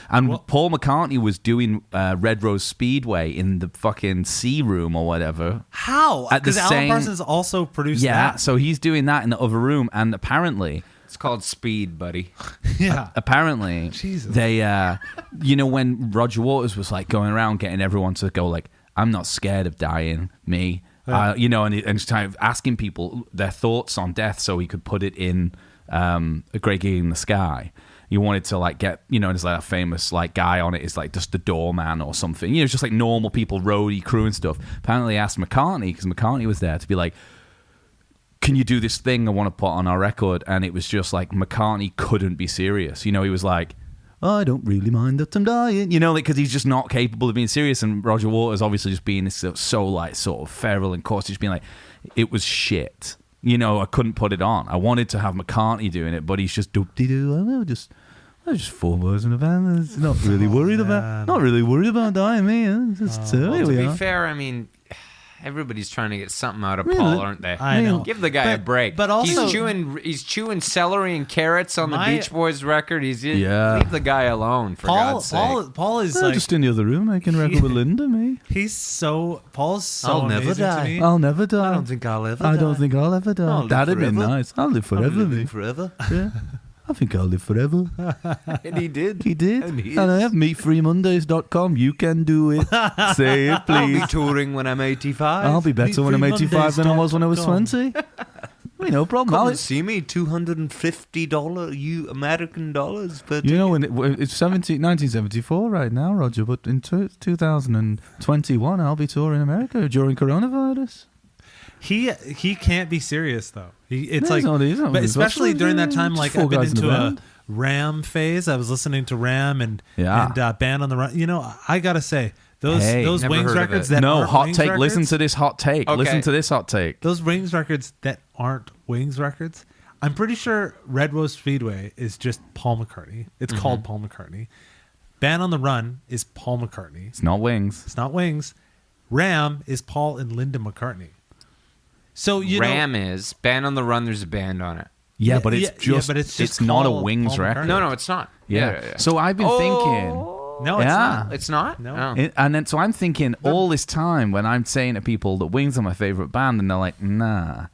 And Paul McCartney was doing Red Rose Speedway in the fucking C room or whatever. How? Because Alan Parsons also produced that. Yeah, so he's doing that in the other room, and apparently... It's called Speed, buddy. Yeah. Apparently, Jesus. they, when Roger Waters was like going around getting everyone to go like, I'm not scared of dying, me. Yeah. And just kind of asking people their thoughts on death so he could put it in A Great Gig in the Sky. You wanted to like get, there's like a famous like guy on it is like just the doorman or something. Just like normal people, roadie, crew and stuff. Apparently they asked McCartney, because McCartney was there, to be like, can you do this thing I want to put on our record? And it was just like McCartney couldn't be serious. He was like, I don't really mind that I'm dying, because he's just not capable of being serious. And Roger Waters obviously just being this so like sort of feral and cautious, just being like, it was shit. I couldn't put it on. I wanted to have McCartney doing it, but he's just doop-de-doo. I know, just 4 boys in a van. It's not really worried about dying, me. To be fair, I mean, everybody's trying to get something out of Paul, aren't they? I know. Give the guy a break. But also, he's chewing celery and carrots on the Beach Boys record. Leave the guy alone, for God's sake. Paul is just in the other room making a record with Linda, me. Paul's so I'll never amazing die. to me. I'll never die. I don't think I'll ever die. I don't think I'll ever die. I'll live That'd be forever. nice. I'll live forever, I'm living me. forever. Yeah. I think I'll live forever. And he did. He did. And he is. And I have meatfreemondays.com. You can do it. Say it, I'll be please. touring when I'm 85. I'll be better when I'm 85 than I was when I was 20. No problem. Come and see me. $250 American dollars. But It's 1974 right now, Roger, but in 2021 I'll be touring America during coronavirus. He can't be serious though. It's No, like, he's not but especially during that time, just like 4 I've been guys in into a a band. Ram phase. I was listening to Ram and Yeah. Band on the Run. I gotta say those never Wings heard of records it. that No, aren't hot Wings take. records, Listen to this hot take. Okay. Listen to this hot take. those Wings records that aren't Wings records. I'm pretty sure Red Rose Speedway is just Paul McCartney. It's called Paul McCartney. Band on the Run is Paul McCartney. It's not Wings. It's not Wings. Ram is Paul and Linda McCartney. So Ram is Band on the Run. There's a band on it. Yeah, but it's just, but it's just not a called Wings Paul record. No, it's not. Yeah. So I've been thinking. No, it's Yeah. not. It's not? No. Oh. And then, so I'm thinking all this time when I'm saying to people that Wings are my favorite band, and they're like, nah.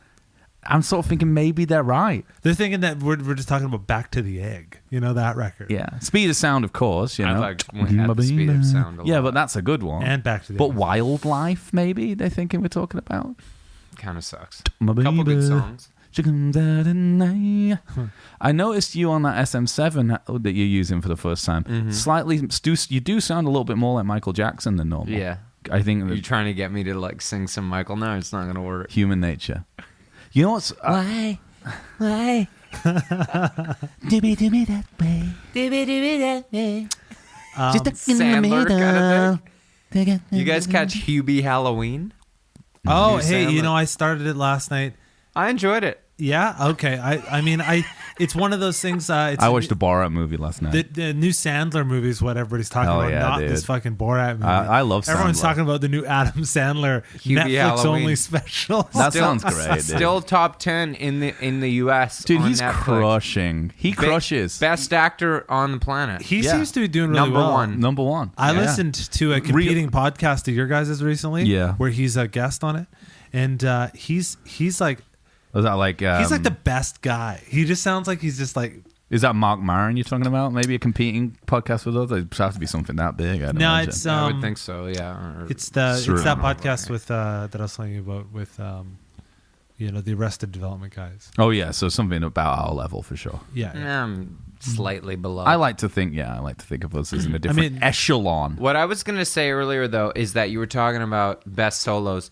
I'm sort of thinking maybe they're right. They're thinking that we're just talking about Back to the Egg. That record. Yeah. Speed of Sound, of course. I liked when it had the Speed of Sound a Yeah, lot. but that's a good one. And Back to the But Egg. Wildlife, maybe they're thinking we're talking about. Kind of sucks. My Couple baby. good songs. Chickens out at night. I noticed you on that SM7 that you're using for the first time. Slightly, you do sound a little bit more like Michael Jackson than normal. Yeah. I think You're trying to get me to like sing some Michael. No, it's not going to work. human nature. You know what's Why? do me that way? Just in the Sandler kind of middle. You guys catch Hubie Halloween? Oh, New hey, Sandler. I started it last night. I enjoyed it. Yeah, okay. I mean, it's one of those things. It's I watched a Borat movie last night. the new Sandler movie is what everybody's talking Hell about, yeah, not dude. this fucking Borat movie. I love Everyone's Sandler. talking about the new Adam Sandler Hubie Netflix Halloween. only special. That sounds great, dude. Still top 10 in the US. Dude, on he's Netflix. crushing. He crushes. Best actor on the planet. He Yeah. seems to be doing really Number well. one. Number one. I Yeah. listened to a competing podcast of your guys' recently, Yeah. where he's a guest on it, and he's like Was that like? he's like the best guy. He just sounds like he's just like. Is that Mark Maron you're talking about? Maybe a competing podcast with us? It'd have to be something that big. I'd No, imagine. it's I would think so, yeah. Or- It's that Surreal. podcast with that I was telling you about with the Arrested Development guys. Oh yeah, so something about our level for sure. Yeah. I'm slightly below. I like to think of us as in a different mean- echelon. What I was going to say earlier, though, is that you were talking about best solos.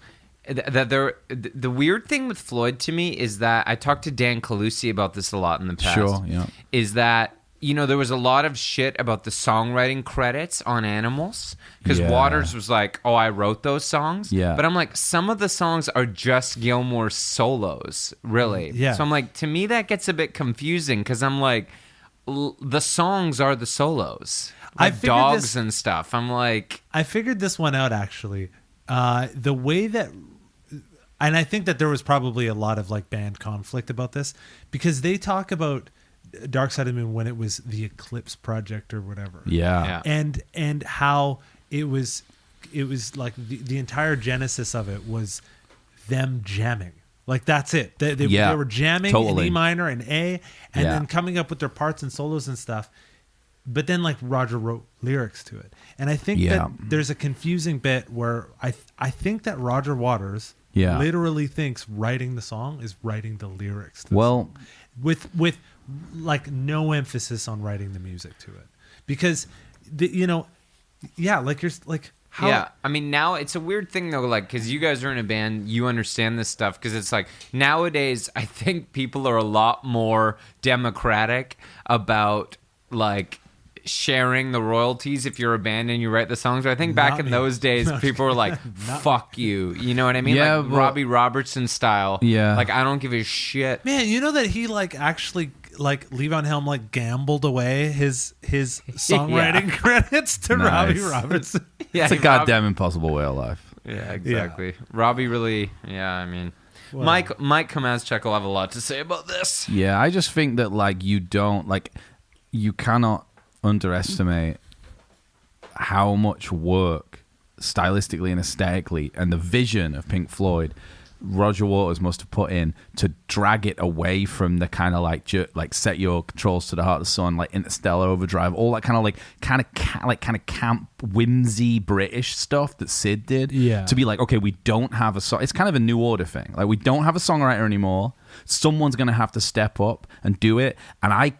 That the weird thing with Floyd to me is that I talked to Dan Calusi about this a lot in the past. Sure, yeah. Is that there was a lot of shit about the songwriting credits on Animals because Yeah. Waters was like, "Oh, I wrote those songs." Yeah. But I'm like, some of the songs are just Gilmour's solos, really. Yeah. So I'm like, to me that gets a bit confusing because I'm like, the songs are the solos, I like figured Dogs this- and stuff. I'm like. I figured this one out actually. The way that, and I think that there was probably a lot of like band conflict about this because they talk about Dark Side of the Moon when it was the Eclipse Project or whatever. Yeah. And how it was like the entire genesis of it was them jamming. Like that's it. They were jamming in E minor and A, and then coming up with their parts and solos and stuff. But then like Roger wrote lyrics to it, and I think that there's a confusing bit where I think that Roger Waters literally thinks writing the song is writing the lyrics. To the song. With like no emphasis on writing the music to it, because like you're like. How? Yeah, I mean, now it's a weird thing though, like, because you guys are in a band, you understand this stuff, because it's like nowadays I think people are a lot more democratic about like sharing the royalties if you're a band and you write the songs. But I think back in those days, people were like, "Fuck you," you know what I mean? Yeah, like Robbie Robertson style. Yeah, like I don't give a shit. Man, you know that he like actually. Like Levon Helm like gambled away his songwriting credits to Robbie Robertson. Yeah, it's a goddamn impossible way of life. Yeah, exactly. Yeah. Robbie really. Yeah, I mean, well, Mike Kamaszczak will have a lot to say about this. Yeah, I just think that like you cannot underestimate how much work stylistically and aesthetically and the vision of Pink Floyd Roger Waters must have put in to drag it away from the kind of like set your controls to the heart of the sun, like Interstellar Overdrive, all that kind of camp whimsy British stuff that Sid did. Yeah. To be like, okay, we don't have a song. It's kind of a New Order thing. Like we don't have a songwriter anymore. Someone's gonna have to step up and do it, and I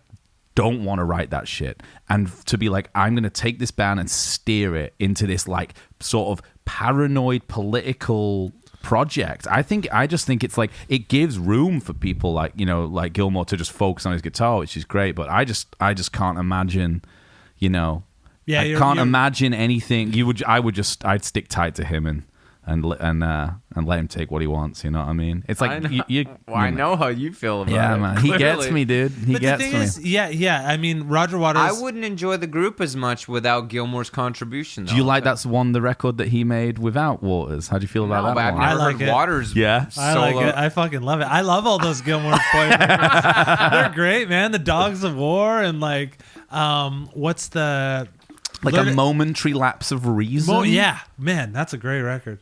don't want to write that shit. And to be like, I'm going to take this band and steer it into this like sort of paranoid political project. I just think it's like it gives room for people like, you know, like Gilmour to just focus on his guitar, which is great. But I just can't imagine, you know, I can't imagine anything. I'd stick tight to him and let him take what he wants. You know what I mean? It's like I know how you feel about it. Yeah, man. Clearly. He gets me, dude. But the thing is, I mean, Roger Waters. I wouldn't enjoy the group as much without Gilmour's contribution. Though. Do you like that's the record that he made without Waters? How do you feel about that? I've one? never I like heard it. Waters. Yeah, I like it. I fucking love it. I love all those Gilmour records. They're great, man. The Dogs of War and like, what's the like a momentary lapse of reason? Yeah, man, that's a great record.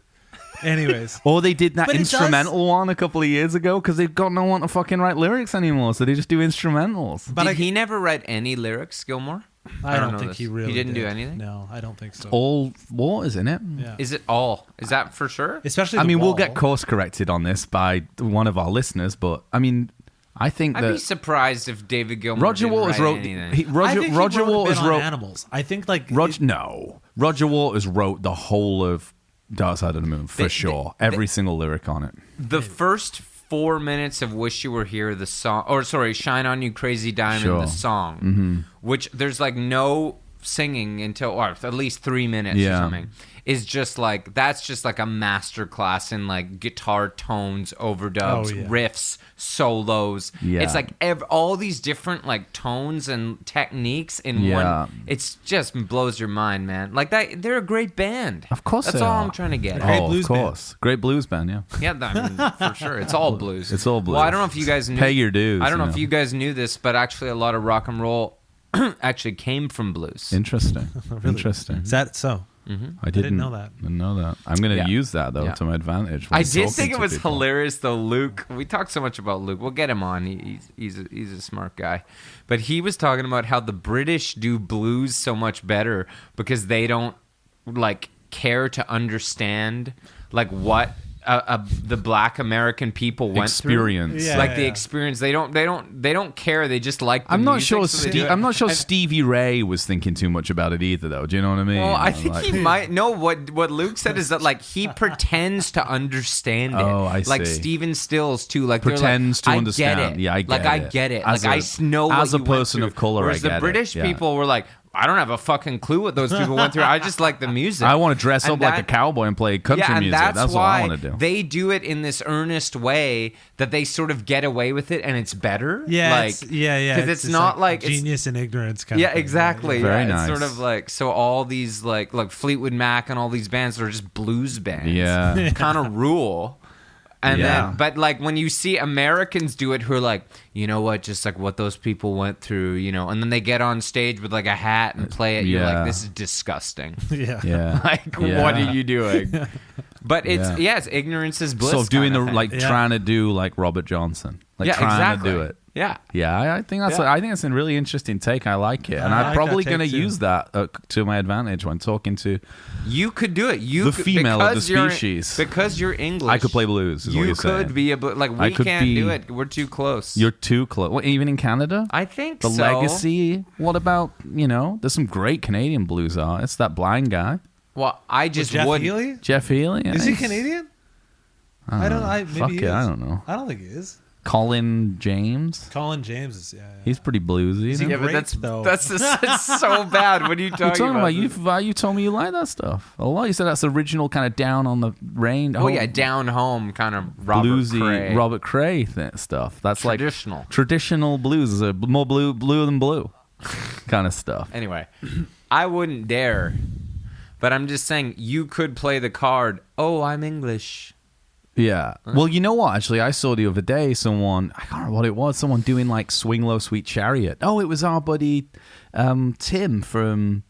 Anyways. Or they did that instrumental one a couple of years ago because they've got no one to fucking write lyrics anymore, so they just do instrumentals. But he never write any lyrics, Gilmour? I don't think he really He didn't do anything? No, I don't think so. All Waters in it. Yeah. Is it all? Is that for sure? Especially I mean, Wall. we'll get course corrected on this by one of our listeners, but I mean, I think I'd that be surprised if David Gilmour Roger didn't Waters write wrote anything. Roger Waters wrote Animals. I think like Roger Waters wrote the whole of Dark Side of the Moon for sure. Every single lyric on it. The first 4 minutes of Wish You Were Here, the song, or sorry, Shine On You Crazy Diamond, the song, which there's like no singing until, or at least 3 minutes or something, is just like, that's just like a masterclass in like guitar tones, overdubs, riffs, solos. Yeah. It's like all these different like tones and techniques in one. It's just blows your mind, man. Like that, they're a great band. Of course, that's all I'm trying to get. Great blues of course, band. Great blues band. Yeah, yeah, I mean, for sure, it's all blues. It's all blues. Well, I don't know if you guys knew. Pay your dues. I don't know if you guys knew this, but actually, a lot of rock and roll actually came from blues. Interesting. Really? Interesting. Is that so? I didn't know that. I didn't know that. I'm going to use that though to my advantage. I did think it was hilarious though. Luke, we talked so much about Luke. We'll get him on. He's a smart guy, but he was talking about how the British do blues so much better because they don't like care to understand like what the Black American people went experience. through. The experience. They don't care. They just like the I'm not music, sure so I'm not sure Stevie Ray was thinking too much about it either though. Do you know what I mean? Well, I think he might. No, what Luke said is that like he pretends to understand it. Oh, I see. Like Stephen Stills too. Like pretends to I understand. Get it. Yeah, I get like, it. I get it. As like I know what as a you person went of color, Whereas I get the British it. people were like, I don't have a fucking clue what those people went through. I just like the music. I want to dress up like a cowboy and play country and music. That's what I want to do. They do it in this earnest way that they sort of get away with it, and it's better. Yeah, like, because it's not like genius and ignorance kind of thing. Exactly. Yeah. Very nice. It's sort of like so all these like Fleetwood Mac and all these bands are just blues bands. Yeah, kind of rule. And Yeah. then, but like when you see Americans do it, who are like, you know what, just like what those people went through, you know, and then they get on stage with like a hat and play it. You're Yeah. like, this is disgusting. Yeah. Yeah. Like, Yeah. what are you doing? But it's ignorance is bliss. So doing kind the of like thing. trying to do like Robert Johnson, like yeah, trying exactly. to do it. Yeah. Yeah, I think that's Yeah. I think that's a really interesting take. I like it, and I I'm like probably that going to take, too. use that to my advantage when talking to. You could do it. You The could, female of the because you're- species. because you're English. I could play blues. Is what You you're could saying. be like I we could can't be- do it. We're too close. You're too close. Well, even in Canada, I think the so. legacy. What about there's some great Canadian blues artists. That blind guy, Well, I just Jeff wouldn't. Healey? Jeff Healey. Is he he's- Canadian? I don't know. Maybe Fuck he it, is. I don't know. I don't think he is. Colin James. Colin James is. Yeah. He's pretty bluesy. Is he isn't he? Yeah, but Great, though. it's so bad. What are you What are you talking talking about? You told me you like that stuff a lot. You said that's original, kind of down on the range. Oh yeah, down home kind of Robert bluesy Cray. Robert Cray stuff. That's Traditional. like traditional blues. Is more blue than blue kind of stuff. Anyway, I wouldn't dare. But I'm just saying, you could play the card. Oh, I'm English. Yeah. Well, you know what? Actually, I saw the other day someone. I can't remember what it was. Someone doing like "Swing Low, Sweet Chariot." Oh, it was our buddy Tim from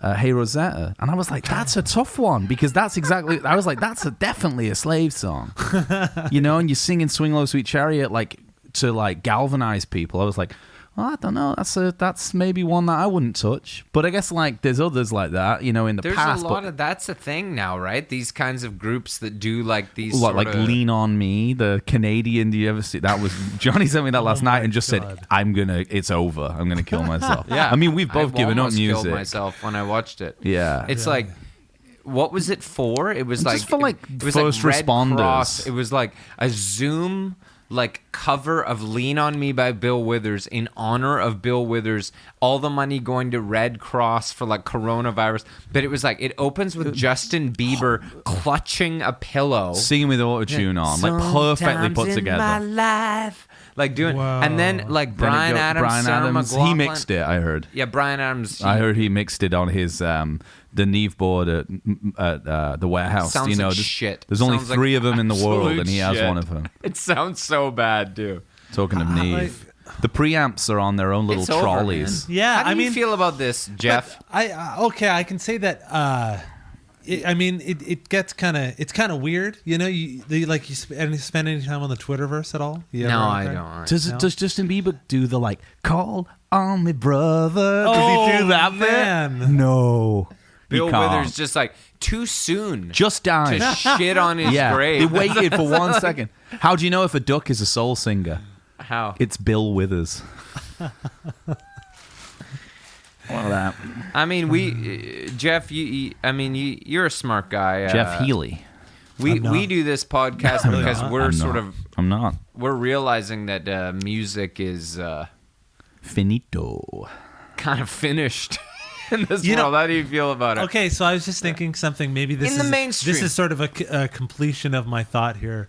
Hey Rosetta, and I was like, "That's a tough one," because that's exactly. I was like, "That's definitely a slave song," and you're singing "Swing Low, Sweet Chariot" like to like galvanize people. I was like, well, I don't know. That's maybe one that I wouldn't touch. But I guess like there's others like that, in the There's past. a lot of that's a thing now, right? These kinds of groups that do like these What, sort like of, Lean On Me, the Canadian? Do you ever see that? Was Johnny sent me that last night my and just God. said, it's over. I'm gonna kill myself. Yeah, I mean, we've both given up almost music. Killed myself when I watched it. Yeah, It's like, what was it for? It was It's like just for, like, it was first like Red responders. Cross. It was like a Zoom like cover of Lean On Me by Bill Withers in honor of Bill Withers, all the money going to Red Cross for like coronavirus. But it was like, it opens with Justin Bieber clutching a pillow, singing with auto tune on, like perfectly put Sometimes in together. my life, like doing, Wow. and then like Then it Brian go- Adams, Brian Sarah Adams, he McLachlan. mixed it. I heard. Yeah, Brian Adams. I heard he mixed it on his the Neve board at the warehouse. Sounds like there's, shit. There's only Sounds like 3 of them in the world, absolute and he has shit. one of them. It sounds so bad, too. Talking of Neve, the preamps are on their own little It's over, trolleys. man. Yeah, How do I you mean, feel about this, Jeff? I can say that. It gets it's kind of weird. You spend any time on the Twitterverse at all? You No, ever out I there? don't. Does Justin Bieber do the like call on me, brother? Does he do that bit? man. No. Bill He can't. Withers just like too soon Just died. to shit on his Yeah, grave. they waited for 1 second. How do you know if a duck is a soul singer? How? It's Bill Withers. What that? I mean, Jeff. You're a smart guy. Jeff Healey. We I'm not. we do this podcast I'm because not. we're I'm sort not. of I'm not. we're realizing that music is Finito. kind of finished in this You know- world. How do you feel about it? Okay, so I was just thinking something. Maybe this In the is mainstream. This is sort of a completion of my thought here.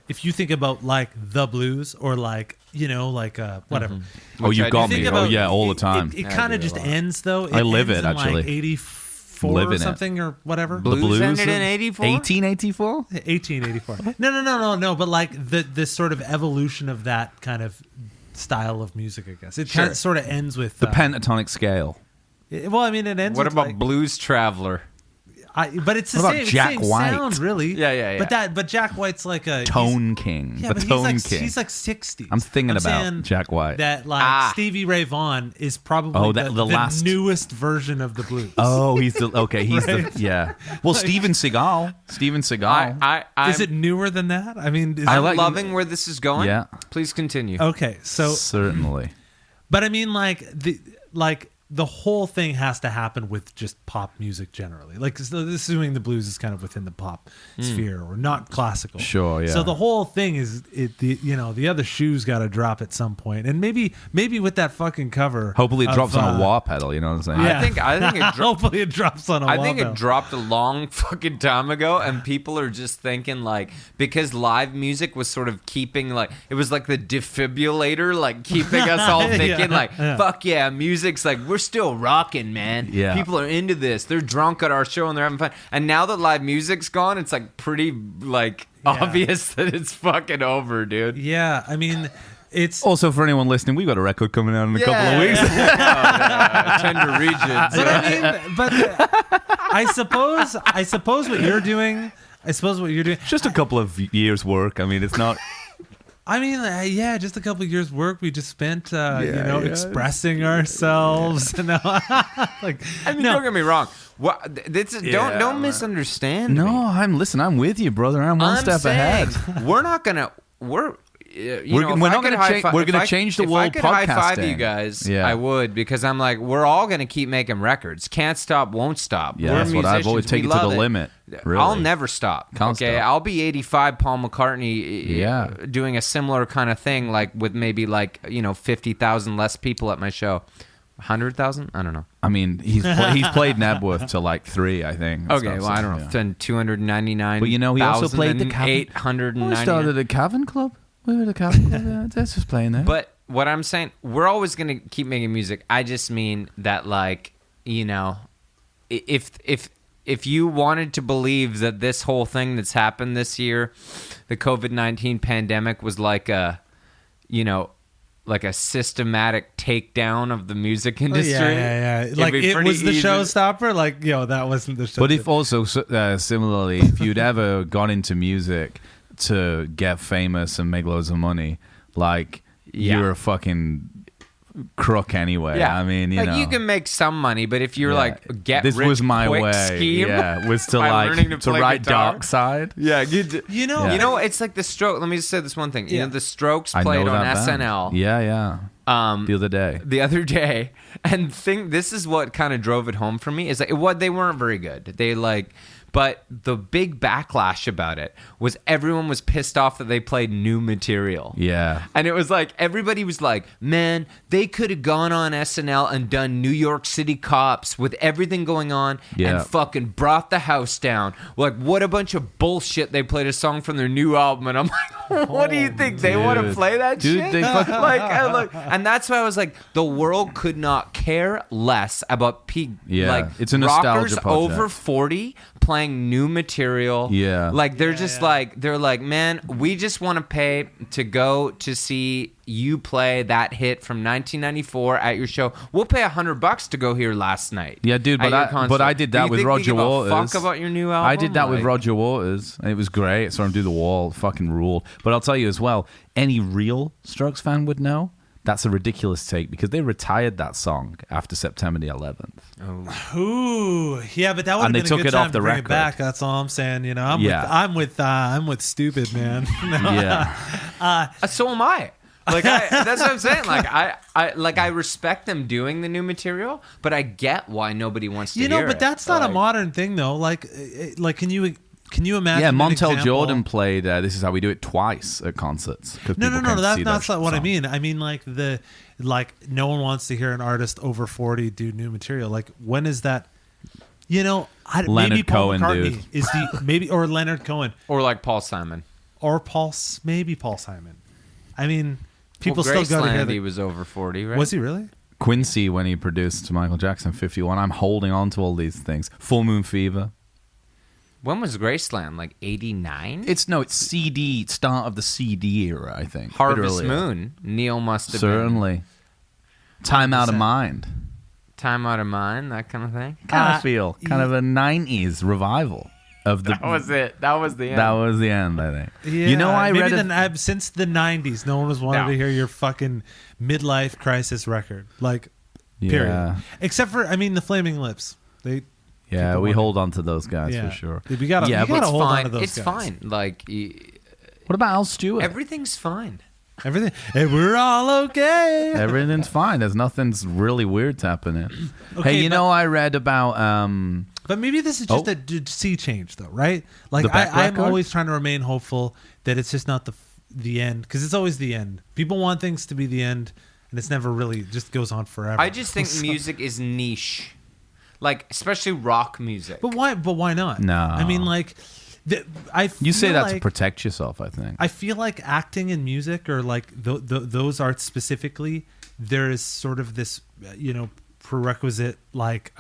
If you think about like the blues or like whatever. Oh, Which I you've do got think me. about- Oh, yeah, all the time. It I kind do of a just lot. ends though. I live ends it, in, actually. Like 84 Live or in it. something or whatever. The Blues blues ended in 84? 1884? 1884. No. But like the sort of evolution of that kind of style of music, I guess. It Sure. kind of sort of ends with The pentatonic scale. it ends. What with about like, Blues Traveler? but it's the What about same, Jack same White? sound, really. Yeah. But Jack White's like a Tone King. Yeah, the but Tone he's King. like 60s. I'm thinking about saying Jack White. That like Ah. Stevie Ray Vaughan is probably Oh, the last- newest version of the blues. Oh, he's the He's Right. the yeah. Well, Steven Seagal. I'm Is it newer than that? I mean, is I it- like- loving where this is going. Yeah. Please continue. okay. So, Certainly. but I mean, the whole thing has to happen with just pop music generally. Like, assuming the blues is kind of within the pop sphere or not classical. Sure, yeah. So the whole thing is the other shoe's got to drop at some point, and maybe with that fucking cover. Hopefully, it of, drops on a wah pedal. You know what I'm saying? Yeah. I think it Hopefully it drops on a I think wah it pedal. dropped a long fucking time ago, and people are just thinking like, because live music was sort of keeping like, it was like the defibrillator, like keeping us all thinking like, yeah. fuck yeah, music's like, we're still rocking, man. Yeah. People are into this. They're drunk at our show and they're having fun. And now that live music's gone, it's like pretty like obvious that it's fucking over, dude. Yeah, I mean, it's Also, for anyone listening, we've got a record coming out in a couple of weeks. Tender regions. But I mean, I suppose what you're doing. Just a couple of years' work. I mean, it's not. I mean, yeah, just a couple of years' work we just spent, expressing ourselves. No, like, I mean, don't get me wrong. Don't misunderstand. No, me. I'm with you, brother. I'm one step ahead. We're not gonna. We're not going to change. We're going to change the world podcasting. If I could high five you guys, I would, because I'm like, we're all going to keep making records. Can't stop, won't stop. Yeah, we're that's what I've always taken to the limit. Really. I'll never stop. Can't stop. I'll be 85, Paul McCartney, doing a similar kind of thing, like with maybe 50,000 less people at my show. 100,000? I don't know. I mean, he's played Nebworth to like 3, I think. Okay, well, I don't know. Then 299. But he also played the Cavern. 899. We started a Cavern Club. We were the Cavern Club. That's just playing there. But what I'm saying, we're always going to keep making music. I just mean that, if you wanted to believe that this whole thing that's happened this year, the COVID-19 pandemic, was like a systematic takedown of the music industry. Yeah. Like, it was the showstopper. Like, that wasn't the show. But if also, similarly, if you'd ever gone into music to get famous and make loads of money, you're a fucking crook anyway. Yeah. I mean, you can make some money, but if you're this rich was my quick way. scheme, Was to write guitar. Dark Side. Yeah, it's like the Strokes. Let me just say this one thing. The Strokes played on SNL. Yeah. The other day, and this is what kind of drove it home for me, is they weren't very good. But the big backlash about it was everyone was pissed off that they played new material. Yeah. And it was like, everybody was like, man, they could have gone on SNL and done New York City Cops with everything going on and fucking brought the house down. Like, what a bunch of bullshit. They played a song from their new album. And I'm like, what do you think? They want to play that shit? They fucking... and that's why I was like, the world could not care less about it's a nostalgia rockers project. Over 40 playing new material. Yeah. They're like, man, we just want to pay to go to see you play that hit from 1994 at your show. We'll pay $100 to go here last night. Yeah, dude, but I did that with Roger Waters. Fuck about your new album? I did that with Roger Waters, and it was great. Saw him do The Wall, fucking ruled. But I'll tell you as well, any real Strokes fan would know that's a ridiculous take, because they retired that song after September the 11th. Oh. Ooh, yeah, but that would have been a good time to bring it back. That's all I'm saying. I'm with stupid, man. So am I. That's what I'm saying. I respect them doing the new material, but I get why nobody wants to hear it. But that's not a modern thing, though. Can you imagine? Yeah, Montel Jordan played This Is How We Do It twice at concerts. No, that's not what I mean. I mean, no one wants to hear an artist over 40 do new material. When is that? Leonard maybe Paul Cohen, McCartney dude. or Leonard Cohen, or Paul Simon, maybe Paul Simon. I mean, people still got to hear that he was over 40, right? Was he really? Quincy, when he produced Michael Jackson 51. I'm holding on to all these things. Full Moon Fever. When was Graceland? 89? It's CD, start of the CD era, I think. Harvest Moon. Neil must have Certainly. Time Out of Mind. Time Out of Mind, that kind of thing. Kind of feel. Kind of a 90s revival of the... That was it. That was the end. That was the end, I think. Yeah, I read since the 90s, no one was wanting to hear your fucking midlife crisis record. Period. Except for, the Flaming Lips. Yeah, we hold on to those guys for sure. We gotta hold on to those guys. It's fine. What about Al Stewart? Everything's fine. Hey, we're all okay. Everything's fine. There's nothing's really weird's happening. Okay, I read about... But maybe this is just a sea change, though, right? I'm always trying to remain hopeful that it's just not the end, because it's always the end. People want things to be the end, and it's never really just goes on forever. I just think music is niche. Especially rock music. But why not? No. I mean, you say that to protect yourself, I think. I feel like acting and music, or those arts specifically, there is sort of this, prerequisite like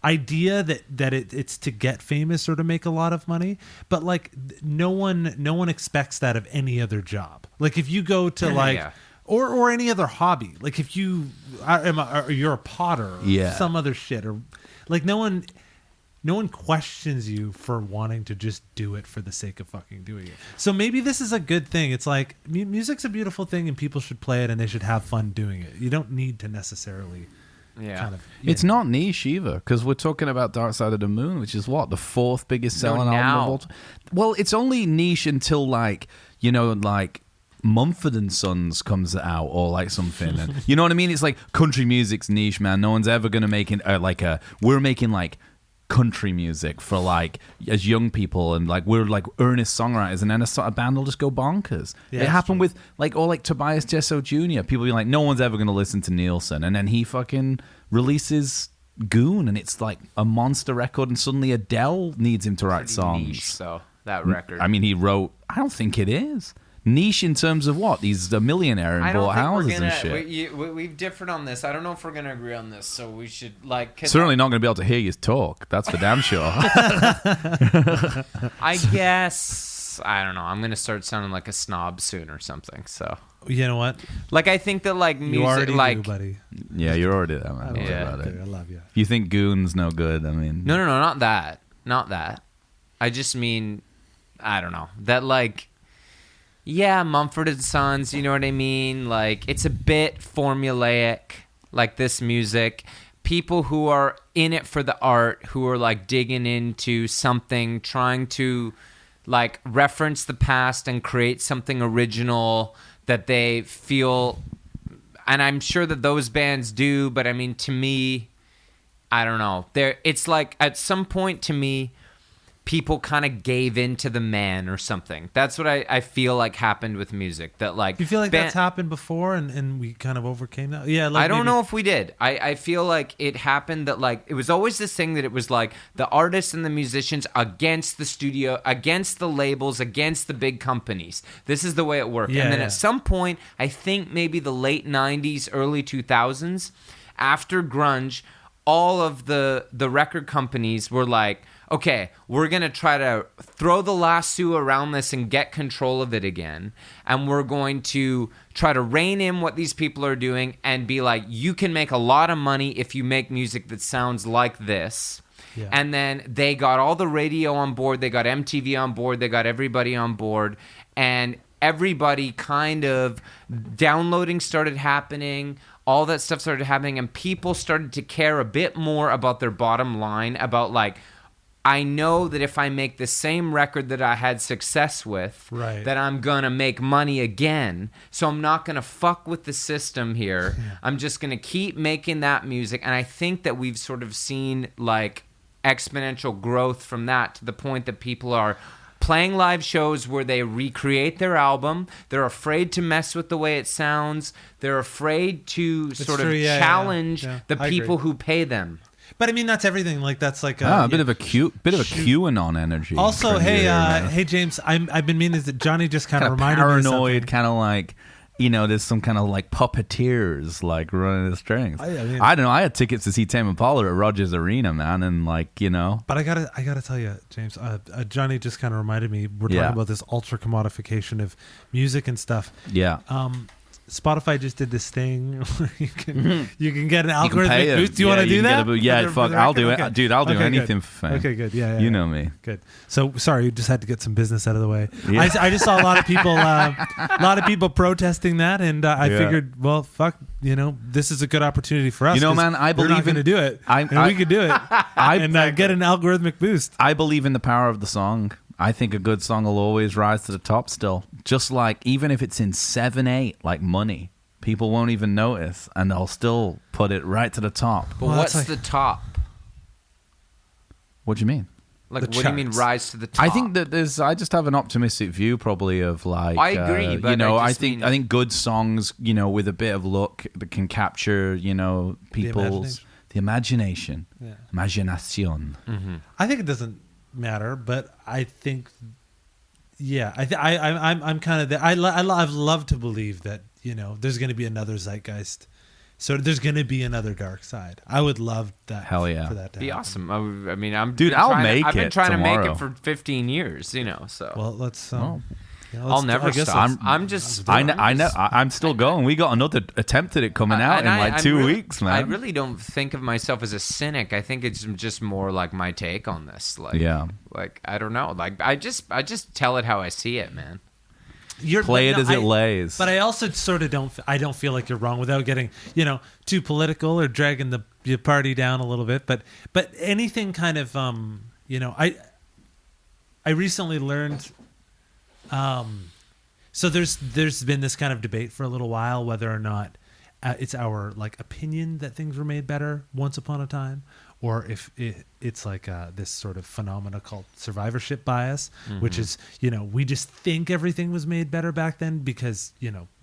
idea that it's to get famous or to make a lot of money, but like no one expects that of any other job. Like if you go to like Yeah. or any other hobby, like if you're a potter or Yeah. some other shit, or like no one questions you for wanting to just do it for the sake of fucking doing it. So maybe this is a good thing. It's like music's a beautiful thing and people should play it and they should have fun doing it. You don't need to necessarily kind of... It's not niche either, because we're talking about Dark Side of the Moon, which is what, the 4th biggest selling album now. of all time? Well, it's only niche until like, you know, like Mumford and Sons comes out or like something. And, you know what I mean? It's like country music's niche, man. No one's ever going to make it we're making like country music for like as young people, and like we're like earnest songwriters, and then a band will just go bonkers. Yeah, it happened with like Tobias Jesso Jr. People be like, no one's ever going to listen to Nielsen, and then he fucking releases Goon, and it's like a monster record, and suddenly Adele needs him to write songs. Niche, so that record. I mean, he wrote. I don't think it is niche in terms of what he's a millionaire and bought houses and shit. We've differed on this. I don't know if we're gonna agree on this, so we should like. Certainly not going to be able to hear you talk. That's for damn sure. I guess I don't know. I'm gonna start sounding like a snob soon or something. So You know what? like I think that like music, You already like do, buddy. Yeah, you're already there, man. I Don't worry Yeah. about it. I love you. If you think Goon's no good, I mean, no, not that. I just mean I don't know that like. Yeah, Mumford and Sons, you know what I mean? Like, it's a bit formulaic, like this music. People who are in it for the art, who are, like, digging into something, trying to, like, reference the past and create something original that they feel... And I'm sure that those bands do, but, I mean, to me, I don't know. It's like, at some point, to me... people kind of gave in to the man or something. That's what I feel like happened with music. That like You feel like that's happened before and we kind of overcame that? Yeah, like I don't know if we did. I feel like it happened that like it was always this thing that it was like the artists and the musicians against the studio, against the labels, against the big companies. This is the way it worked. Yeah, and then yeah. at some point, I think maybe the late 90s, early 2000s, after grunge, all of the record companies were like, okay, we're going to try to throw the lasso around this and get control of it again. And we're going to try to rein in what these people are doing and be like, you can make a lot of money if you make music that sounds like this. Yeah. And then they got all the radio on board. They got MTV on board. They got everybody on board. And everybody kind of downloading started happening. All that stuff started happening. And people started to care a bit more about their bottom line, about like, I know that if I make the same record that I had success with, Right. that I'm going to make money again. So I'm not going to fuck with the system here. Yeah. I'm just going to keep making that music. And I think that we've sort of seen like exponential growth from that to the point that people are playing live shows where they recreate their album. They're afraid to mess with the way it sounds. They're afraid to sort true, of yeah, challenge yeah. the I people agree. who pay them. But I mean, that's everything. Like that's like a bit of a QAnon energy. Also, from hey, here, man. hey, James, I've been meaning that Johnny just kind of Kinda reminded me of paranoid, something. kind of like, you know, there's some kind of like puppeteers like running the strings. I mean- I don't know. I had tickets to see Tame Impala at Rogers Arena, man, and like, you know, But I gotta tell you, James, Johnny just kind of reminded me. We're talking Yeah. about this ultra commodification of music and stuff. yeah. Spotify just did this thing where you can get an You can pay algorithmic it. boost. Do you want to you do can that? get a boost. Yeah, For the fuck, I'll do record? it. Okay. Dude, I'll do Okay, anything good. for fame. Okay, good. Yeah, You know me. Good. So sorry, you just had to get some business out of the way. Yeah. I just saw a lot of people protesting that, and I Yeah. figured, well, fuck, you know, this is a good opportunity for us. You know, 'cause man, I we're not believe in- going to do it, and we could do it, and get an algorithmic boost. I believe in the power of the song. I think a good song will always rise to the top still. Just like, even if it's in 7/8, like Money, people won't even notice, and they'll still put it right to the top. But Well, what's that's the top? What do you mean? Like, The what do you mean charts. rise to the top? I think that I just have an optimistic view probably of like, I agree, but you know, I I just think mean- I think good songs, you know, with a bit of luck that can capture, you know, people's the imagination. Yeah. Imagination. I think it doesn't matter, but I think, yeah, I'm kind of there. I've loved to believe that, you know, there's going to be another zeitgeist So there's going to be another dark side. I would love that. Hell yeah. For that to Be happen. awesome. I mean, I've been trying to make it for 15 years, so. Well, let's. I'll never stop. I'm still going. We got another attempt at it coming out in like 2 weeks, man. I really don't think of myself as a cynic. I think it's just more like my take on this. Like, yeah. Like, I don't know. Like, I just tell it how I see it, man. Play it as it lays. But I also sort of don't feel like you're wrong without getting, too political or dragging the party down a little bit. But anything kind of, I recently learned. So there's been this kind of debate for a little while whether or not it's our like opinion that things were made better once upon a time, or if it's like this sort of phenomena called survivorship bias, which is we just think everything was made better back then because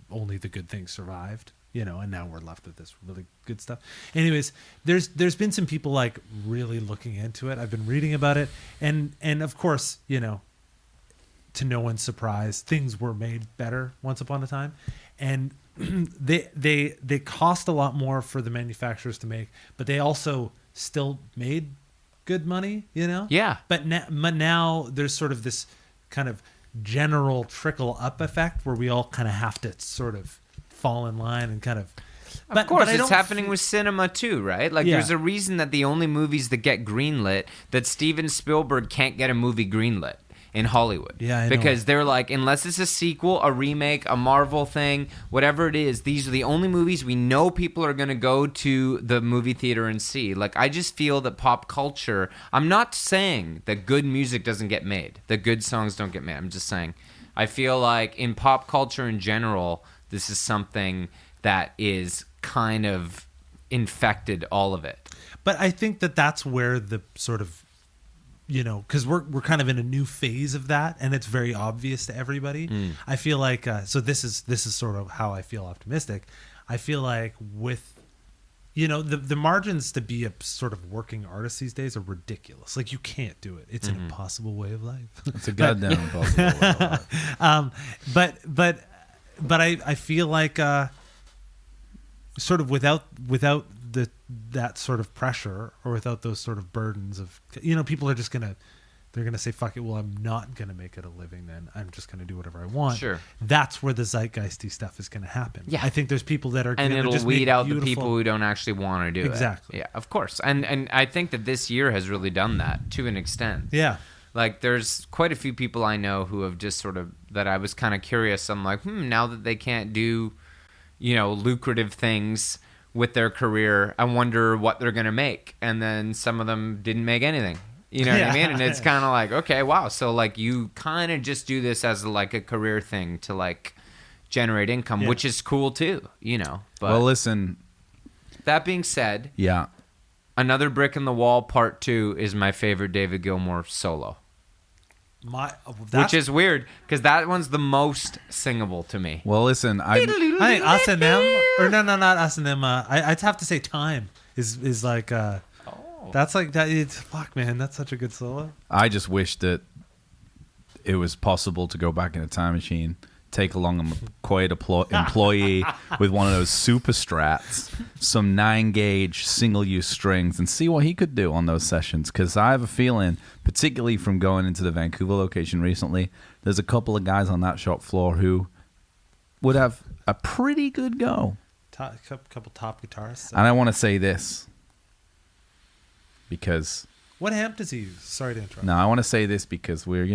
only the good things survived, and now we're left with this really good stuff. Anyways, there's been some people like really looking into it. I've been reading about it, and of course to no one's surprise, things were made better once upon a time, and they cost a lot more for the manufacturers to make, but they also still made good money, Yeah. But now there's sort of this kind of general trickle up effect where we all kind of have to sort of fall in line and kind of. Of course, it's happening with cinema too, right? Like, Yeah. there's a reason that the only movies that get greenlit, that Steven Spielberg can't get a movie greenlit in Hollywood. Yeah, I know. Because they're like, unless it's a sequel, a remake, a Marvel thing, whatever it is, these are the only movies we know people are going to go to the movie theater and see. Like, I just feel that pop culture, I'm not saying that good music doesn't get made, that good songs don't get made. I'm just saying, I feel like in pop culture in general, this is something that is kind of infected all of it. But I think that's where the sort of, because we're kind of in a new phase of that, and it's very obvious to everybody. I feel like so this is sort of how I feel optimistic. I feel like with the margins to be a sort of working artist these days are ridiculous. Like, you can't do it. It's an impossible way of life. It's a goddamn impossible way of life. But I feel like sort of without that sort of pressure, or without those sort of burdens of people are just gonna say, fuck it, well, I'm not gonna make it a living, then I'm just gonna do whatever I want. Sure. That's where the zeitgeisty stuff is gonna happen. Yeah. I think there's people that are And gonna it'll just weed make out beautiful. the people who don't actually want to do it. Exactly. Yeah, of course. And I think that this year has really done that to an extent. Yeah. Like, there's quite a few people I know who have just sort of, that I was kind of curious. I'm like, now that they can't do, lucrative things with their career, I wonder what they're going to make. And then some of them didn't make anything. You know what I mean? And it's kind of like, okay, wow. So, like, you kind of just do this as, like, a career thing to, like, generate income, which is cool, too, But Well, listen. that being said, Yeah. Another Brick in the Wall Part 2 is my favorite David Gilmour solo. Which is weird, because that one's the most singable to me. Well, listen. I think Us and Them, or no, not Us and Them. I'd have to say Time is like. That's like that. It's fuck, man. That's such a good solo. I just wish that it was possible to go back in a time machine, take along a McCoy employee with one of those super strats, some 9-gauge single-use strings, and see what he could do on those sessions. Because I have a feeling, particularly from going into the Vancouver location recently, there's a couple of guys on that shop floor who would have a pretty good go. Couple top guitarists. And I want to say this, because what amp does he use? Sorry to interrupt. no, I want to say this because we're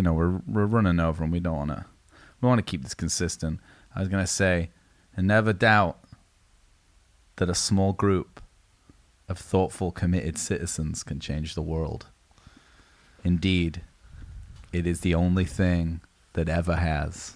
running over and we want to keep this consistent. I was going to say, and never doubt that a small group of thoughtful, committed citizens can change the world. Indeed, it is the only thing that ever has.